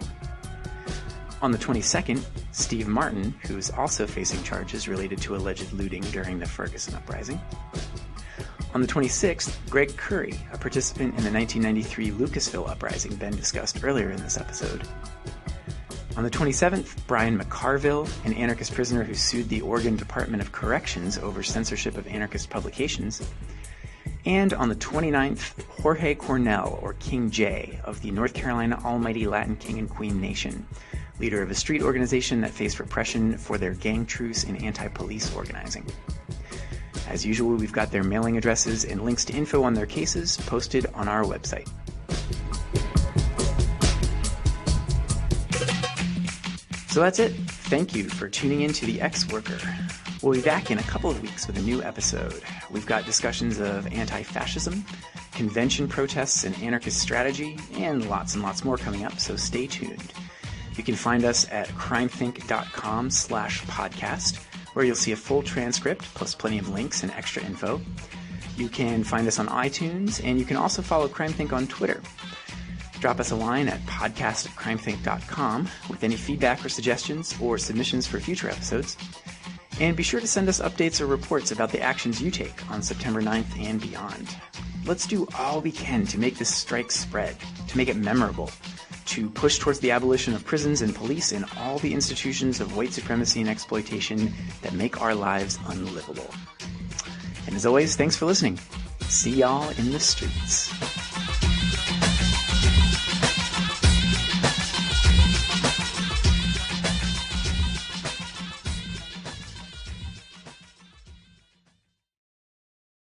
Speaker 1: On the 22nd, Steve Martin, who's also facing charges related to alleged looting during the Ferguson Uprising. On the 26th, Greg Curry, a participant in the 1993 Lucasville Uprising Ben discussed earlier in this episode. On the 27th, Brian McCarville, an anarchist prisoner who sued the Oregon Department of Corrections over censorship of anarchist publications. And on the 29th, Jorge Cornell, or King J, of the North Carolina Almighty Latin King and Queen Nation, leader of a street organization that faced repression for their gang truce and anti-police organizing. As usual, we've got their mailing addresses and links to info on their cases posted on our website. So that's it. Thank you for tuning in to The Ex-Worker. We'll be back in a couple of weeks with a new episode. We've got discussions of anti-fascism, convention protests and anarchist strategy, and lots more coming up, so stay tuned. You can find us at crimethink.com/podcast, where you'll see a full transcript, plus plenty of links and extra info. You can find us on iTunes, and you can also follow CrimeThink on Twitter. Drop us a line at podcast@crimethink.com with any feedback or suggestions or submissions for future episodes. And be sure to send us updates or reports about the actions you take on September 9th and beyond. Let's do all we can to make this strike spread, to make it memorable, to push towards the abolition of prisons and police and all the institutions of white supremacy and exploitation that make our lives unlivable. And as always, thanks for listening. See y'all in the streets.